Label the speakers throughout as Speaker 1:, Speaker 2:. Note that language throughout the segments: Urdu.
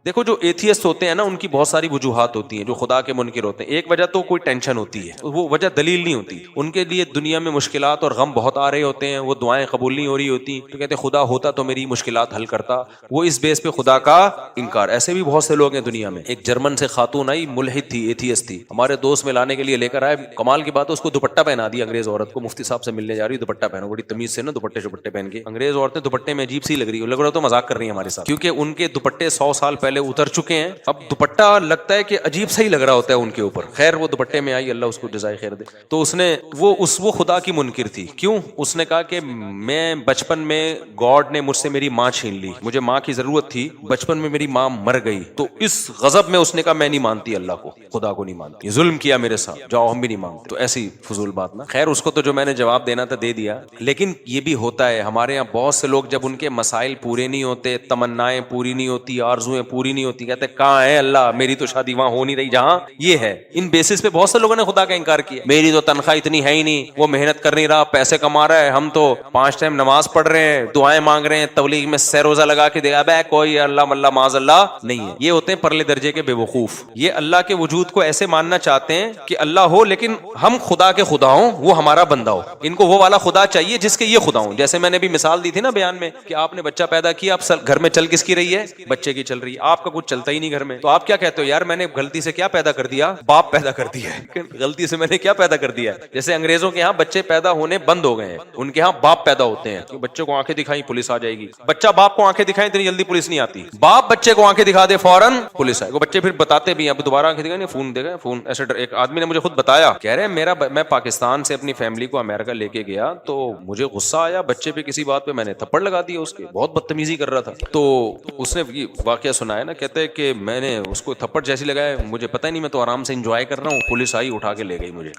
Speaker 1: دیکھو جو ایتھیسٹ ہوتے ہیں نا ان کی بہت ساری وجوہات ہوتی ہیں جو خدا کے منکر ہوتے ہیں. ایک وجہ تو کوئی ٹینشن ہوتی ہے, وہ وجہ دلیل نہیں ہوتی. ان کے لیے دنیا میں مشکلات اور غم بہت آ رہے ہوتے ہیں, وہ دعائیں قبول نہیں ہو رہی ہوتی, تو کہتے ہیں خدا ہوتا تو میری مشکلات حل کرتا. وہ اس بیس پہ خدا کا انکار. ایسے بھی بہت سے لوگ ہیں دنیا میں. ایک جرمن سے خاتون آئی, ملحد تھی, ایتھیسٹ تھی, ہمارے دوست میں لانے کے لیے لے کر آئے. کمال کی بات ہے اس کو دوپٹہ پہنا دیا انگریز عورت کو. مفتی صاحب سے ملنے جا رہی, دوپٹہ پہنو, بڑی تمیز سے نا دوپٹے چپٹے پہن کے. انگریز عورتیں دوپٹے میں عجیب سی لگ رہی ہے, لگ رہا تو مذاق کر رہی ہیں ہمارے ساتھ, کیونکہ ان کے دوپٹے 100 سال پہلے اتر چکے ہیں. اب دوپٹہ لگتا ہے کہ عجیب سا ہی لگ رہا ہوتا ہے ان کے اوپر. خیر وہ دوپٹے میں آئی, اللہ اس کو جزائے خیر دے. تو اس نے وہ خدا کی منکر تھی. کیوں؟ اس نے کہا کہ میں بچپن میں گاڈ نے مجھ سے میری ماں چھین لی, مجھے ماں کی ضرورت تھی, بچپن میں میری ماں مر گئی, تو اس غضب میں اس نے کہا میں نہیں مانتی اللہ کو, خدا کو نہیں مانتی, ظلم کیا میرے ساتھ, جاؤ ہم بھی نہیں مانتے. تو ایسی فضول بات نا. خیر اس کو تو جو میں نے جواب دینا تھا دے دیا. لیکن یہ بھی ہوتا ہے ہمارے یہاں بہت سے لوگ جب ان کے مسائل پورے نہیں ہوتے, تمنائیں پوری نہیں ہوتی, آرزویں پوری نہیں ہوتی, کہتے کہاں ہے اللہ, میری تو شادی وہاں ہو نہیں رہی جہاں یہ ہے. ان بیسس پہ بہت سے لوگوں نے خدا کا انکار کیا. میری تو تنخواہ اتنی ہے ہی نہیں, وہ محنت کر نہیں رہا, پیسے کما رہا ہے, ہم تو 5 ٹائم نماز پڑھ رہے ہیں, دعائیں مانگ رہے ہیں, تبلیغ میں سہ روزہ لگا کے دے, ابے کوئی اللہ اللہ معاذ اللہ نہیں ہے. یہ ہوتے ہیں پرلے درجے کے بے وقوف. یہ اللہ کے وجود کو ایسے ماننا چاہتے ہیں کہ اللہ ہو لیکن ہم خدا کے خدا ہوں, وہ ہمارا بندہ ہو. ان کو وہ والا خدا چاہیے جس کے یہ خدا ہوں. جیسے میں نے بھی مثال دی تھی نا بیان میں کہ آپ نے بچہ پیدا کیا, اب گھر میں چل کس کی رہی ہے؟ بچے کی چل رہی ہے. آپ کا کچھ چلتا ہی نہیں گھر میں, تو آپ کیا کہتے ہو؟ یار میں نے غلطی سے کیا پیدا کر دیا؟ باپ پیدا کر دیا ہے. غلطی سے میں نے کیا پیدا کر دیا ہے؟ جیسے انگریزوں کے ہاں بچے پیدا ہونے بند ہو گئے ہیں, ان کے ہاں باپ پیدا ہوتے ہیں. بچوں کو آنکھیں دکھائیں پولیس آ جائے گی. بچہ باپ کو آنکھیں دکھائیں اتنی جلدی پولیس نہیں آتی. باپ بچے کو آنکھیں دکھا دے فوراً پولیس آئے. وہ بچے پھر بتاتے بھی, اب دوبارہ آنکھیں دکھائیں, فون دے گا فون. ایسے ایک آدمی نے مجھے خود بتایا, کہہ رہے میں پاکستان سے اپنی فیملی کو امریکہ لے کے گیا, تو مجھے غصہ آیا بچے پہ, کسی بات پہ میں نے تھپڑ لگا دیا اس کے, بہت بدتمیزی کر رہا تھا. تو اس نے یہ واقعہ سنایا نا, کہتے ہیں کہ میں نے اس کو تھپڑ جیسی لگایا, مجھے پتہ ہی نہیں, میں تو آرام سے انجوائے کر رہا ہوں, پولیس آئی اٹھا کے لے گئی مجھے.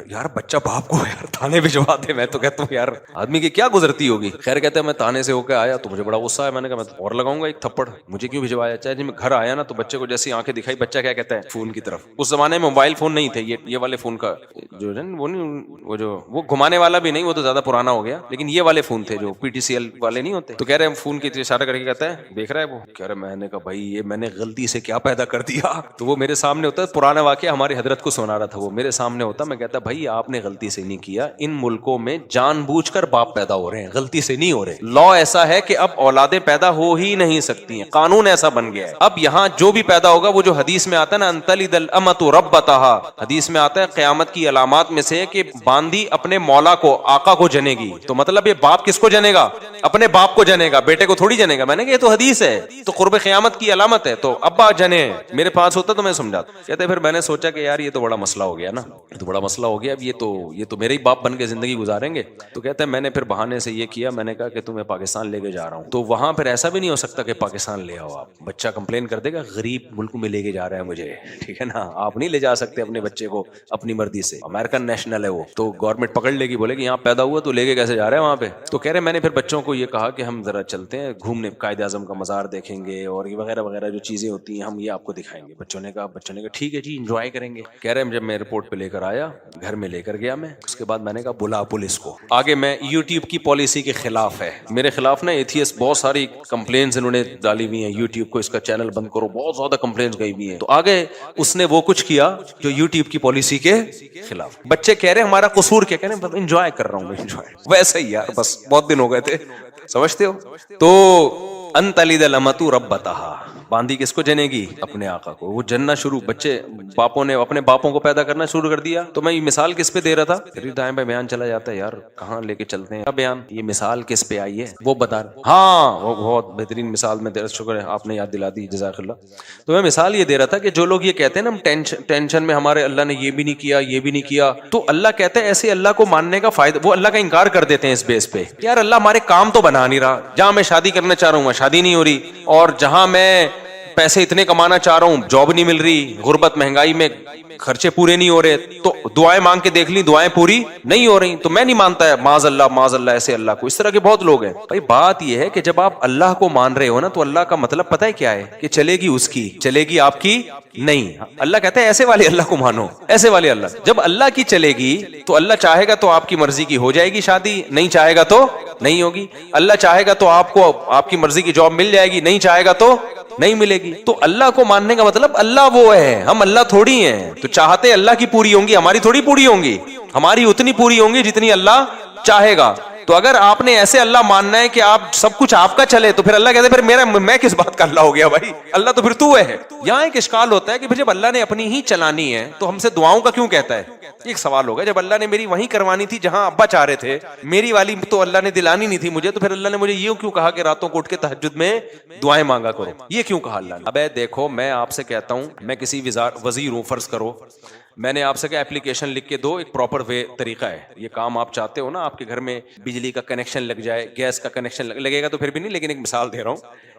Speaker 1: یار بچہ باپ کو یار تھانے بھجوا دے. میں تو کہتا ہوں یار آدمی کی کیا گزرتی ہوگی. خیر کہتے ہیں میں تھانے سے ہو کے آیا تو مجھے بڑا غصہ آیا, میں نے کہا میں اور لگاؤں گا ایک تھپڑ, مجھے کیوں بھجوایا. چاہے جب میں گھر آیا نا تو بچے کو جیسی آنکھیں دکھائی, بچہ کیا کہتا ہے فون کی طرف. اس زمانے میں موبائل فون نہیں تھے, یہ والے فون کا جو وہ گھمانے والا بھی نہیں, وہ تو زیادہ پرانا ہو گیا, لیکن یہ والے فون تھے جو PTCL والے نہیں ہوتے. تو کہہ رہے ہیں فون کی اشارہ کر کے کہتا ہے دیکھ رہا ہے وہ, کہہ رہے میں نے کہا بھائی یہ میں نے غلطی سے کیا پیدا کر دیا. تو وہ میرے سامنے ہوتا ہے, پرانا واقعہ ہماری حضرت کو سنا رہا تھا, وہ میرے سامنے ہوتا, میں کہتا بھائی آپ نے غلطی سے نہیں کیا, ان ملکوں میں جان بوجھ کر باپ پیدا ہو رہے ہیں, غلطی سے نہیں ہو رہے. لا ایسا ہے کہ اب اولادیں پیدا ہو ہی نہیں سکتی ہیں, قانون ایسا بن گیا ہے. اب یہاں جو بھی پیدا ہوگا, وہ جو حدیث میں آتا ہے نا انتلد الامۃ ربتہا, حدیث میں آتا ہے قیامت کی علامات میں سے کہ باندی اپنے مولا کو, آقا کو جنے گی. تو مطلب یہ باپ کس کو جنے گا؟ اپنے باپ کو جنے گا, بیٹے کو تھوڑی جنے گا. میں نے کہا یہ تو حدیث ہے, تو قرب قیامت کی علامت ہے, تو ابا جنے. میرے پاس ہوتا تو میں سمجھاتا. کہتے پھر میں نے سوچا کہ یار یہ تو بڑا مسئلہ ہو گیا نا, یہ تو بڑا مسئلہ ہو گیا, اب یہ تو میرے ہی باپ بن کے زندگی گزاریں گے. تو کہتے ہیں میں نے پھر بہانے سے یہ کیا, میں نے کہا کہ تمہیں پاکستان لے کے جا رہا ہوں, تو وہاں پھر ایسا بھی نہیں ہو سکتا کہ پاکستان لے آؤ آپ. بچہ کمپلین کر دے گا غریب ملک میں لے کے جا رہا ہے مجھے, ٹھیک ہے نا, آپ نہیں لے جا سکتے اپنے بچے کو اپنی مرضی سے. امریکن نیشنل ہے وہ, تو گورنمنٹ پکڑ لے گی, بولے کہ یہاں پیدا ہوا تو لے کے کیسے جا رہے ہیں وہاں پہ. تو کہہ رہے میں نے پھر بچوں کو یہ کہا کہ ہم ذرا چلتے ہیں گھومنے, قائد اعظم کا مزار دیکھیں گے اور یہ وغیرہ وغیرہ جو چیزیں ہوتی ہیں ہم یہ آپ کو دکھائیں گے. بچوں نے کہا ٹھیک ہے جی انجوائے کریں گے. کہہ رہے جب میں ایئرپورٹ پہ لے کر آیا, گھر میں لے کر گیا میں, اس کے بعد میں نے کہا بلا پولیس کو. آگے میں یوٹیوب کی پالیسی کے خلاف ہے, میرے خلاف نا ایتھیسٹ بہت ساری کمپلینز انہوں نے ڈالی ہوئی ہیں, یوٹیوب کو اس کا چینل بند کرو, بہت زیادہ کمپلینز گئی ہوئی ہیں. تو آگے اس نے وہ کچھ کیا جو یوٹیوب کی پالیسی کے خلاف. بچے کہہ رہے ہمارا قصور کیا, کہہ رہے ہیں انجوائے کر رہا ہوں, انجوائے ویسے ہی یار, بس بہت دن ہو گئے تھے, سمجھتے ہو. تو انتلد الامۃ ربتہا, باندی کس کو جنے گی؟ اپنے آقا کو. وہ جننا شروع, بچے باپوں نے اپنے باپوں کو پیدا کرنا شروع کر دیا. تو میں یہ مثال کس پہ دے رہا تھا, پھر دائیں بھائی بیان چلا جاتا ہے یار, کہاں لے کے چلتے ہیں بیان. یہ مثال کس پہ آئی ہے وہ بتا رہا. ہاں وہ بہت بہترین مثال میں دے, شکر ہے آپ نے یاد دلا دی, جزاک اللہ. تو میں مثال یہ دے رہا تھا کہ جو لوگ یہ کہتے ہیں نا ہم ٹینشن میں ہمارے اللہ نے یہ بھی نہیں کیا یہ بھی نہیں کیا, تو اللہ کہتا ہے ایسے اللہ کو ماننے کا فائدہ, وہ اللہ کا انکار کر دیتے ہیں اس بیس پہ, یار اللہ ہمارے کام تو بنا نہیں رہا, جہاں میں شادی کرنا چاہ رہا ہوں شادی نہیں ہو رہی, اور جہاں میں پیسے اتنے کمانا چاہ رہا ہوں جاب نہیں مل رہی, غربت مہنگائی میں خرچے پورے نہیں ہو رہے, تو دعائیں مانگ کے دیکھ لی دعائیں پوری نہیں ہو رہی, تو میں نہیں مانتا ہے معاذ اللہ ایسے اللہ کو. اس طرح کے بہت لوگ ہیں. بھائی بات یہ ہے کہ جب آپ اللہ کو مان رہے ہو نا, تو اللہ کا مطلب پتہ ہے کیا ہے, کہ چلے گی اس کی, چلے گی آپ کی نہیں. اللہ کہتا ہے ایسے والے اللہ کو مانو, ایسے والے اللہ. جب اللہ کی چلے گی تو اللہ چاہے گا تو آپ کی مرضی کی ہو جائے گی شادی, نہیں چاہے گا تو نہیں ہوگی. اللہ چاہے گا تو آپ کو آپ کی مرضی کی جاب مل جائے گی, نہیں چاہے گا تو نہیں ملے گی. تو اللہ کو ماننے کا مطلب اللہ وہ ہے, ہم اللہ تھوڑی ہیں. تو چاہتے اللہ کی پوری ہوں گی, ہماری تھوڑی پوری ہوں گی, ہماری اتنی پوری ہوں گی جتنی اللہ چاہے گا. تو اگر آپ نے ایسے اللہ ماننا ہے کہ آپ سب کچھ آپ کا چلے, تو پھر اللہ کہتے ہیں پھر میں کس بات کا اللہ ہو گیا بھائی, اللہ تو پھر تو ہے. یہاں ایک اشکال ہوتا ہے کہ جب اللہ نے اپنی ہی چلانی ہے تو ہم سے دعاؤں کا کیوں کہتا ہے. ایک سوال ہوگا, جب اللہ نے میری وہیں کروانی تھی جہاں ابا چاہ رہے تھے, میری والی تو اللہ نے دلانی نہیں تھی مجھے, تو پھر اللہ نے مجھے یہ کیوں کہا کہ راتوں کو اٹھ کے تہجد میں دعائیں مانگا کرو, یہ کیوں کہا اللہ نے. اب دیکھو میں آپ سے کہتا ہوں, میں کسی وزیر ہوں فرض کرو, میں نے آپ سے کہا اپلیکیشن لکھ کے دو, ایک پراپر وے طریقہ ہے, یہ کام آپ چاہتے ہو نا, آپ کے گھر میں بجلی کا کنیکشن لگ جائے, گیس کا کنیکشن لگے گا تو پھر بھی نہیں, لیکن ایک مثال دے رہا ہوں,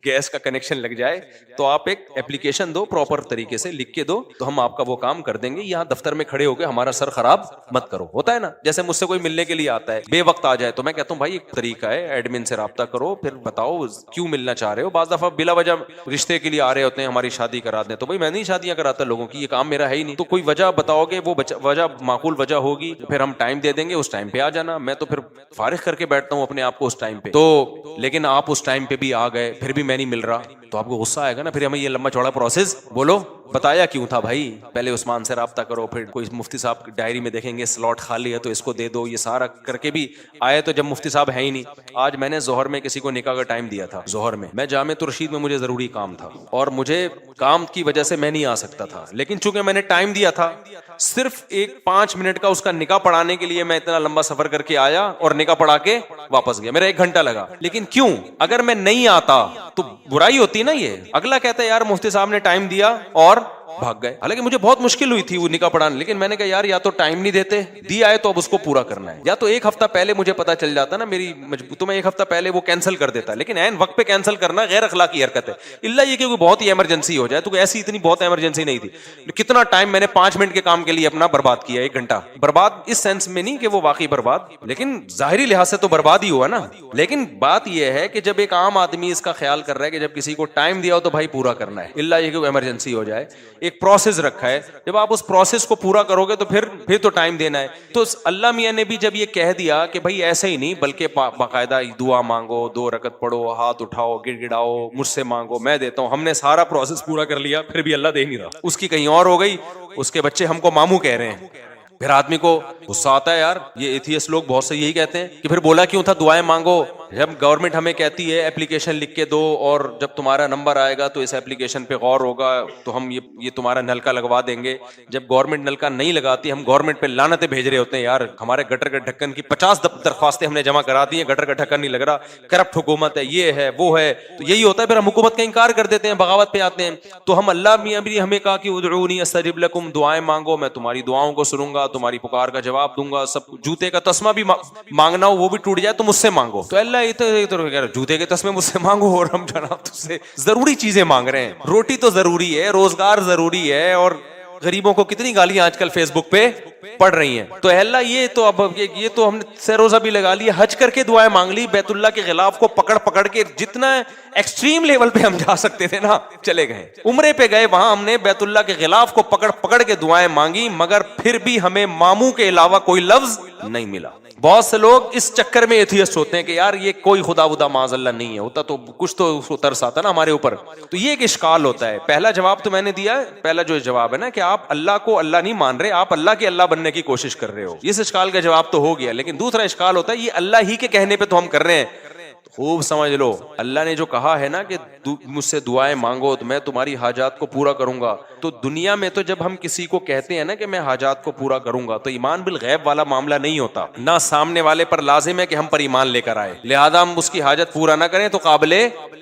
Speaker 1: گیس کا کنیکشن لگ جائے تو آپ ایک اپلیکیشن دو, پراپر طریقے سے لکھ کے دو, تو ہم آپ کا وہ کام کر دیں گے. یہاں دفتر میں کھڑے ہو کے ہمارا سر خراب مت کرو. ہوتا ہے نا, جیسے مجھ سے کوئی ملنے کے لیے آتا ہے بے وقت آ جائے, تو میں کہتا ہوں بھائی ایک طریقہ ہے, ایڈمن سے رابطہ کرو, پھر بتاؤ کیوں ملنا چاہ رہے ہو. بعض دفعہ بلا وجہ رشتے کے لیے آ رہے ہوتے ہیں, ہماری شادی کرا دیں, تو بھائی میں نہیں شادیاں کراتا لوگوں کی, یہ کام میرا ہے ہی نہیں. تو کوئی وجہ بتاؤ گے, وہ وجہ معقول وجہ ہوگی, پھر ہم ٹائم دے دیں گے, اس ٹائم پہ آ جانا. میں تو پھر فارغ کر کے بیٹھتا ہوں اپنے آپ کو اس ٹائم پہ. تو لیکن آپ اس ٹائم پہ بھی آ گئے, پھر بھی میں نہیں مل رہا, تو آپ کو غصہ آئے گا نا. پھر ہمیں یہ لمبا چوڑا پروسیس بولو بتایا کیوں تھا بھائی, پہلے عثمان سے رابطہ کرو, پھر کوئی مفتی صاحب ڈائری میں دیکھیں گے سلاٹ خالی ہے تو اس کو دے دو, یہ سارا کر کے بھی آئے تو جب مفتی صاحب ہے ہی نہیں. آج میں نے ظہر میں کسی کو نکاح کا ٹائم دیا تھا, ظہر میں جامع الرشید میں مجھے ضروری کام تھا, اور مجھے کام کی وجہ سے میں نہیں آ سکتا تھا, لیکن چونکہ میں نے ٹائم دیا تھا, صرف ایک 5 منٹ کا اس کا نکاح پڑھانے کے لیے میں اتنا لمبا سفر کر کے آیا اور نکاح پڑھا کے واپس گیا, میرا 1 گھنٹہ لگا. لیکن کیوں, اگر میں نہیں آتا تو برائی ہوتی نا. یہ اگلا کہتا ہے یار مفتی صاحب نے ٹائم دیا اور بھاگ گئے, حالانکہ مجھے بہت مشکل ہوئی تھی وہ نکاح پڑھانا, لیکن میں نے کہا یار یا تو ٹائم نہیں دیتے, دیا ہے تو اب اس کو پورا کرنا ہے, یا تو 1 ہفتہ پہلے مجھے پتا چل جاتا نا میری تو میں 1 ہفتہ پہلے وہ کینسل کر دیتا, لیکن عین وقت پہ کینسل کرنا غیر اخلاقی حرکت ہے. الا یہ کہ کوئی بہت ہی ایمرجنسی ہو جائے, تو ایسی اتنی بہت ایمرجنسی نہیں تھی. کتنا ٹائم میں نے 5 منٹ کے کام کے لیے اپنا برباد کیا, 1 گھنٹہ برباد اس سینس میں نہیں کہ وہ واقعی برباد, لیکن ظاہری لحاظ سے تو برباد ہی ہوا نا. لیکن بات یہ ہے کہ جب ایک عام آدمی اس کا خیال کر رہا ہے کہ جب کسی کو ٹائم دیا ہو تو بھائی پورا کرنا ہے, الا یہ کہ ایمرجنسی ہو جائے, ایک پروسیس رکھا ہے, جب آپ اس پروسیس کو پورا کرو گے تو پھر تو ٹائم دینا ہے. تو اللہ میاں نے بھی جب یہ کہہ دیا کہ بھائی ایسے ہی نہیں, بلکہ باقاعدہ دعا مانگو, 2 رکعت پڑھو, ہاتھ اٹھاؤ, گڑ گڑاؤ, مجھ سے مانگو میں دیتا ہوں, ہم نے سارا پروسیس پورا کر لیا, پھر بھی اللہ دے نہیں رہا. اس کی کہیں اور ہو گئی, اس کے بچے ہم کو ماموں کہہ رہے ہیں. پھر آدمی کو غصہ آتا ہے, یار یہ ایتھیسٹ لوگ بہت سے یہی کہتے ہیں کہ پھر بولا کیوں تھا دعائیں مانگو, جب گورنمنٹ ہمیں کہتی ہے اپلیکیشن لکھ کے دو, اور جب تمہارا نمبر آئے گا تو اس اپلیکیشن پہ غور ہوگا, تو ہم یہ تمہارا نلکا لگوا دیں گے. جب گورنمنٹ نلکا نہیں لگاتی, ہم گورنمنٹ پہ لعنتیں بھیج رہے ہوتے ہیں, یار ہمارے گٹر کے ڈھکن کی 50 درخواستیں ہم نے جمع کرا دی ہیں, گٹر کا ڈھکن نہیں لگ رہا, کرپٹ حکومت ہے, یہ ہے وہ ہے. تو یہی ہوتا ہے, پھر ہم حکومت کا انکار کر دیتے ہیں, بغاوت پہ آتے ہیں. تو ہم اللہ میاں بھی ہمیں کہا کہ ادعونی استجب لکم, دعائیں مانگو میں تمہاری دعاؤں کو سنوں گا, تمہاری پکار کا جواب دوں گا. سب جوتے کا تسمہ بھی مانگنا ہو وہ بھی ٹوٹ جائے تو مجھ سے مانگو. تو اللہ جوتے کے تسمے مجھ سے مانگو, اور ہم جناب تجھ سے ضروری چیزیں مانگ رہے ہیں. روٹی تو ضروری ہے, روزگار ضروری ہے, اور غریبوں کو کتنی گالیاں آج کل فیس بک پہ پڑھ رہی ہیں. تو اللہ یہ تو ہم نے سہ روزہ بھی لگا لیا, حج کر کے دعائیں مانگ لی, بیت اللہ کے غلاف کو پکڑ کے جتنا ایکسٹریم لیول پہ ہم جا سکتے تھے نا چلے گئے. عمرے پہ گئے, وہاں ہم نے بیت اللہ کے غلاف کو پکڑ کے دعائیں مانگی, مگر پھر بھی ہمیں ماموں کے علاوہ کوئی لفظ نہیں ملا. بہت سے لوگ اس چکر میں ایتھیسٹ ہوتے ہیں کہ یار یہ کوئی خدا معاذ اللہ نہیں ہے, ہوتا تو کچھ تو ترس آتا نا ہمارے اوپر. تو یہ ایک اشکال ہوتا ہے. پہلا جواب تو میں نے دیا ہے, پہلا جو جواب ہے نا کہ آپ اللہ کو اللہ نہیں مان رہے, آپ اللہ کے اللہ بننے کی کوشش کر رہے ہو, اس اشکال کا جواب تو ہو گیا. لیکن دوسرا اشکال ہوتا ہے یہ اللہ ہی کے کہنے پہ تو ہم کر رہے ہیں. خوب سمجھ لو, اللہ نے جو کہا ہے نا کہ مجھ سے دعائیں مانگو تو میں تمہاری حاجات کو پورا کروں گا, تو دنیا میں تو جب ہم کسی کو کہتے ہیں نا کہ میں حاجات کو پورا کروں گا, تو ایمان بالغیب والا معاملہ نہیں ہوتا. نہ سامنے والے پر لازم ہے کہ ہم پر ایمان لے کر آئے, لہذا ہم اس کی حاجت پورا نہ کریں تو قابل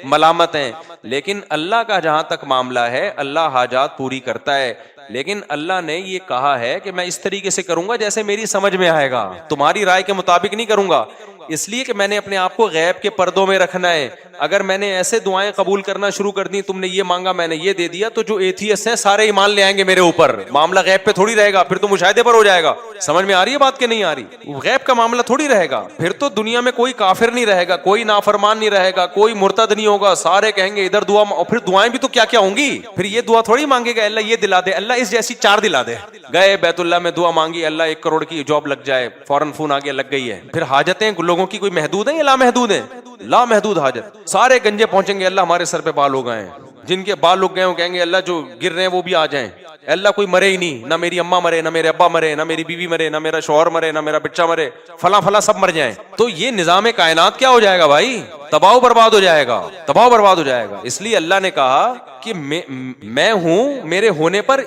Speaker 1: ملامت ہیں. لیکن اللہ کا جہاں تک معاملہ ہے, اللہ حاجات پوری کرتا ہے, لیکن اللہ نے یہ کہا ہے کہ میں اس طریقے سے کروں گا جیسے میری سمجھ میں آئے گا, تمہاری رائے کے مطابق نہیں کروں گا. اس لیے کہ میں نے اپنے آپ کو غیب کے پردوں میں رکھنا ہے. اگر میں نے ایسے دعائیں قبول کرنا شروع کر دی, تم نے یہ مانگا میں نے یہ دے دیا, تو جو ایتھیسٹ ہیں سارے ایمان لے آئیں گے میرے اوپر, معاملہ غیب پہ تھوڑی رہے گا, پھر تو مشاہدے پر ہو جائے گا. سمجھ میں آ رہی ہے بات کہ نہیں آ رہی؟ غیب کا معاملہ تھوڑی رہے گا, پھر تو دنیا میں کوئی کافر نہیں رہے گا, کوئی نافرمان نہیں رہے گا, کوئی مرتد نہیں ہوگا, سارے کہیں گے ادھر دعا, اور پھر دعائیں بھی تو کیا کیا ہوں گی. پھر یہ دعا تھوڑی مانگے گا اللہ یہ دلا دے, اللہ اس جیسی 4 دلا دے. گئے بیت اللہ میں دعا مانگی, اللہ 1 کروڑ کی جاب لگ جائے, فوراً فون آگے لگ گئی ہے. پھر حاجتیں لوگوں کی کوئی محدود ہیں یا لامحدود ہیں؟ لامحدود حاجت. سارے گنجے پہنچیں گے اللہ ہمارے سر پہ بال ہو گئے ہیں, جن کے بال اگ گئے وہ کہیں گے اللہ جو گر رہے ہیں وہ بھی آ جائیں, اللہ کوئی مرے ہی نہیں, نہ میری اماں مرے, نہ میرے ابا مرے, نہ میری بیوی مرے, نہ میرا شوہر مرے, نہ میرا بچہ مرے, فلاں فلاں سب مر جائیں. تو یہ نظام کائنات کیا ہو جائے گا بھائی, تباہ و برباد ہو جائے گا, تباہ و برباد ہو جائے گا. اس لیے اللہ نے کہا کہ میں ہوں, میرے ہونے پر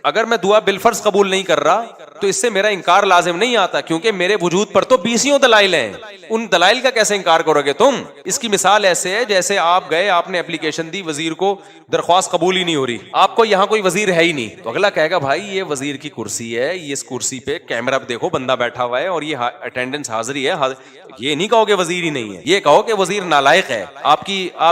Speaker 1: اگر میں دعا بالفرض قبول نہیں کر رہا تو اس سے میرا انکار لازم نہیں آتا, کیونکہ میرے وجود پر تو 20 دلائل ہیں. ان دلائل کا کیسے انکار کرو گے تم؟ اس کی مثال ایسے ہے جیسے آپ گئے, آپ نے اپلیکیشن دی, وزیر کو درخواست قبول ہی نہیں ہو رری, آپ کو یہاں کوئی وزیر ہے ہی نہیں, تو اگلا کہے گا بھائی یہ وزیر کی کرسی ہے, یہ اس کرسی پہ کیمرہ دیکھو بندہ بیٹھا ہوا ہے اور یہ اٹینڈنس حاضری ہے. یہ نہیں کہو کہ وزیر ہی نہیں ہے, یہ کہو کہ وزیر نالائق ہے, آپ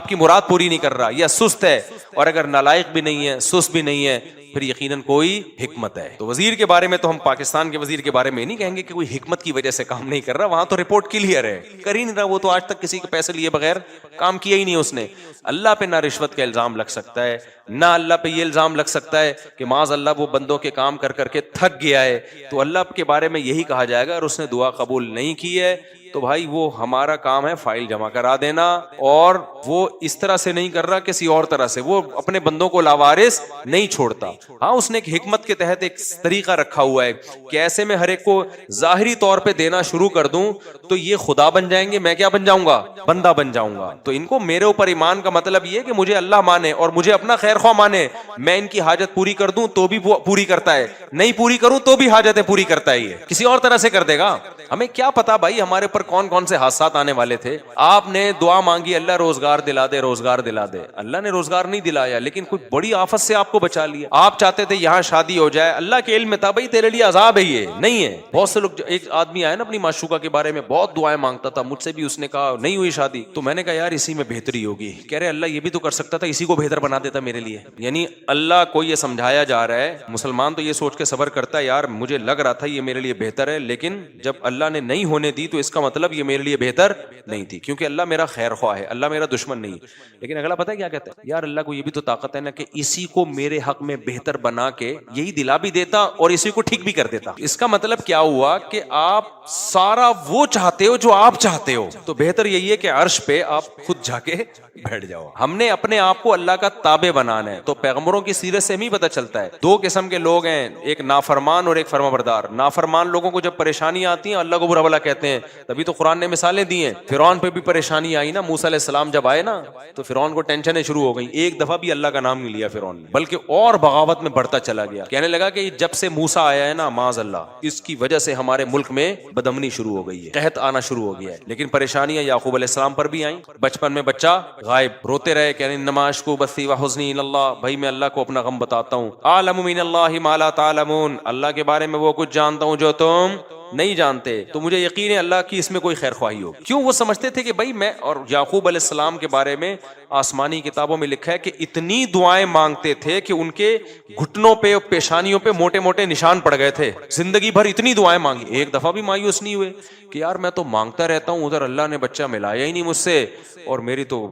Speaker 1: کی مراد پوری نہیں کر رہا, یا سست ہے. اور اگر نالائق بھی نہیں ہے, سست بھی نہیں ہے, پھر یقیناً کوئی حکمت ہے. تو وزیر کے بارے میں تو ہم پاکستان کے وزیر کے بارے میں نہیں کہیں گے کہ کوئی حکمت کی وجہ سے کام نہیں کر رہا, وہاں تو رپورٹ کلیئر ہے, کر ہی نہیں رہا, وہ تو آج تک کسی کے پیسے لیے بغیر کام کیا ہی نہیں اس نے. اللہ پہ نہ رشوت کا الزام لگ سکتا ہے, نہ اللہ پہ یہ الزام لگ سکتا ہے کہ معاذ اللہ وہ بندوں کے کام کر کر کے تھک گیا ہے, تو اللہ کے بارے میں یہی کہا جائے گا. اور اس نے دعا قبول نہیں کی ہے تو بھائی وہ ہمارا کام ہے فائل جمع کرا دینا, اور وہ اس طرح سے نہیں کر رہا, کسی اور طرح سے, وہ اپنے بندوں کو لاوارث نہیں چھوڑتا. ہاں اس نے ایک حکمت کے تحت ایک طریقہ رکھا ہوا ہے کہ ایسے میں ہر ایک کو ظاہری طور پہ دینا شروع کر دوں تو یہ خدا بن جائیں گے, میں کیا بن جاؤں گا, بندہ بن جاؤں گا. تو ان کو میرے اوپر ایمان کا مطلب یہ ہے کہ مجھے اللہ مانے اور مجھے اپنا خیر خواہ مانے, میں ان کی حاجت پوری کر دوں تو بھی پوری کرتا ہے, نہیں پوری کروں تو بھی حاجتیں پوری کرتا ہے, یہ کسی اور طرح سے کر دے گا. ہمیں کیا پتا بھائی ہمارے اوپر کون کون سے حادثات آنے والے تھے. آپ نے دعا مانگی اللہ روزگار دلا دے, روزگار دلا دے, اللہ نے روزگار نہیں دلایا لیکن کوئی بڑی آفت سے آپ کو بچا لیا. آپ چاہتے تھے یہاں شادی ہو جائے, اللہ کے علم میں تھا بھائی تیرے لیے عذاب ہے, یہ نہیں ہے. بہت سے لوگ, ایک آدمی آیا نا اپنی معشوقہ کے بارے میں بہت دعائیں مانگتا تھا, مجھ سے بھی اس نے کہا نہیں ہوئی شادی, تو میں نے کہا یار اسی میں بہتری ہوگی. کہہ رہے اللہ یہ بھی تو کر سکتا تھا, اسی کو بہتر بنا دیتا میرے لیے. یعنی اللہ کو یہ سمجھایا جا رہا ہے, مسلمان تو یہ سوچ کے صبر کرتا ہے یار مجھے لگ رہا تھا یہ میرے لیے بہتر ہے, لیکن جب اللہ نے نہیں ہونے دی تو اس کا مطلب یہ میرے لیے بہتر نہیں تھی, کیونکہ اللہ میرا خیر خواہ ہے, اللہ میرا دشمن نہیں. لیکن اگلا پتہ ہے کیا کہتا ہے, یار اللہ کو یہ بھی تو طاقت ہے نا کہ اسی کو میرے حق میں بہتر بنا کے یہی دلا بھی دیتا اور اسی کو ٹھیک بھی کر دیتا. اس کا مطلب کیا ہوا کہ آپ سارا وہ چاہتے ہو جو آپ چاہتے ہو, تو بہتر یہی ہے کہ عرش پہ آپ خود جا کے بیٹھ جاؤ. ہم نے اپنے آپ کو اللہ کا تابع بنانا ہے. تو پیغمبروں کی سیرت سے ہمیں پتہ چلتا ہے دو قسم کے لوگ ہیں, ایک نافرمان اور ایک فرمانبردار. نافرمان لوگوں کو جب پریشانی آتی ہے اللہ کو برا بھلا کہتے ہیں, تبھی تو قرآن نے مثالیں دی ہیں. فرعون پہ بھی پریشانی آئی نا, موسیٰ علیہ السلام جب آئے نا تو فرعون کو ٹینشنیں شروع ہو گئیں, ایک دفعہ بھی اللہ کا نام نہیں لیا فرعون نے, بلکہ اور بغاوت میں بڑھتا چلا گیا. کہنے لگا کہ جب سے موسیٰ آیا ہے نا معاذ اللہ, اس کی وجہ سے ہمارے ملک میں بدامنی شروع ہو گئی ہے, قحط آنا شروع ہو گیا ہے. لیکن پریشانیاں یعقوب علیہ السلام پر بھی آئیں. بچپن میں بچہ غائب, روتے رہے, کہنے انما اشکو بثی وحزنی الی اللہ, بھائی میں اللہ کو اپنا غم بتاتا ہوں. اعلم من اللہ ما لا تعلمون, اللہ کے بارے میں وہ کچھ جانتا ہوں جو تم نہیں جانتے, تو مجھے یقین ہے اللہ کی اس میں کوئی خیر خواہی ہو. کیوں؟ وہ سمجھتے تھے کہ بھائی میں, اور یعقوب علیہ السلام کے بارے میں آسمانی کتابوں میں لکھا ہے کہ اتنی دعائیں مانگتے تھے کہ ان کے گھٹنوں پہ اور پیشانیوں پہ موٹے موٹے نشان پڑ گئے تھے. زندگی بھر اتنی دعائیں مانگی, ایک دفعہ بھی مایوس نہیں ہوئے کہ یار میں تو مانگتا رہتا ہوں, ادھر اللہ نے بچہ ملایا ہی نہیں مجھ سے, اور میری تو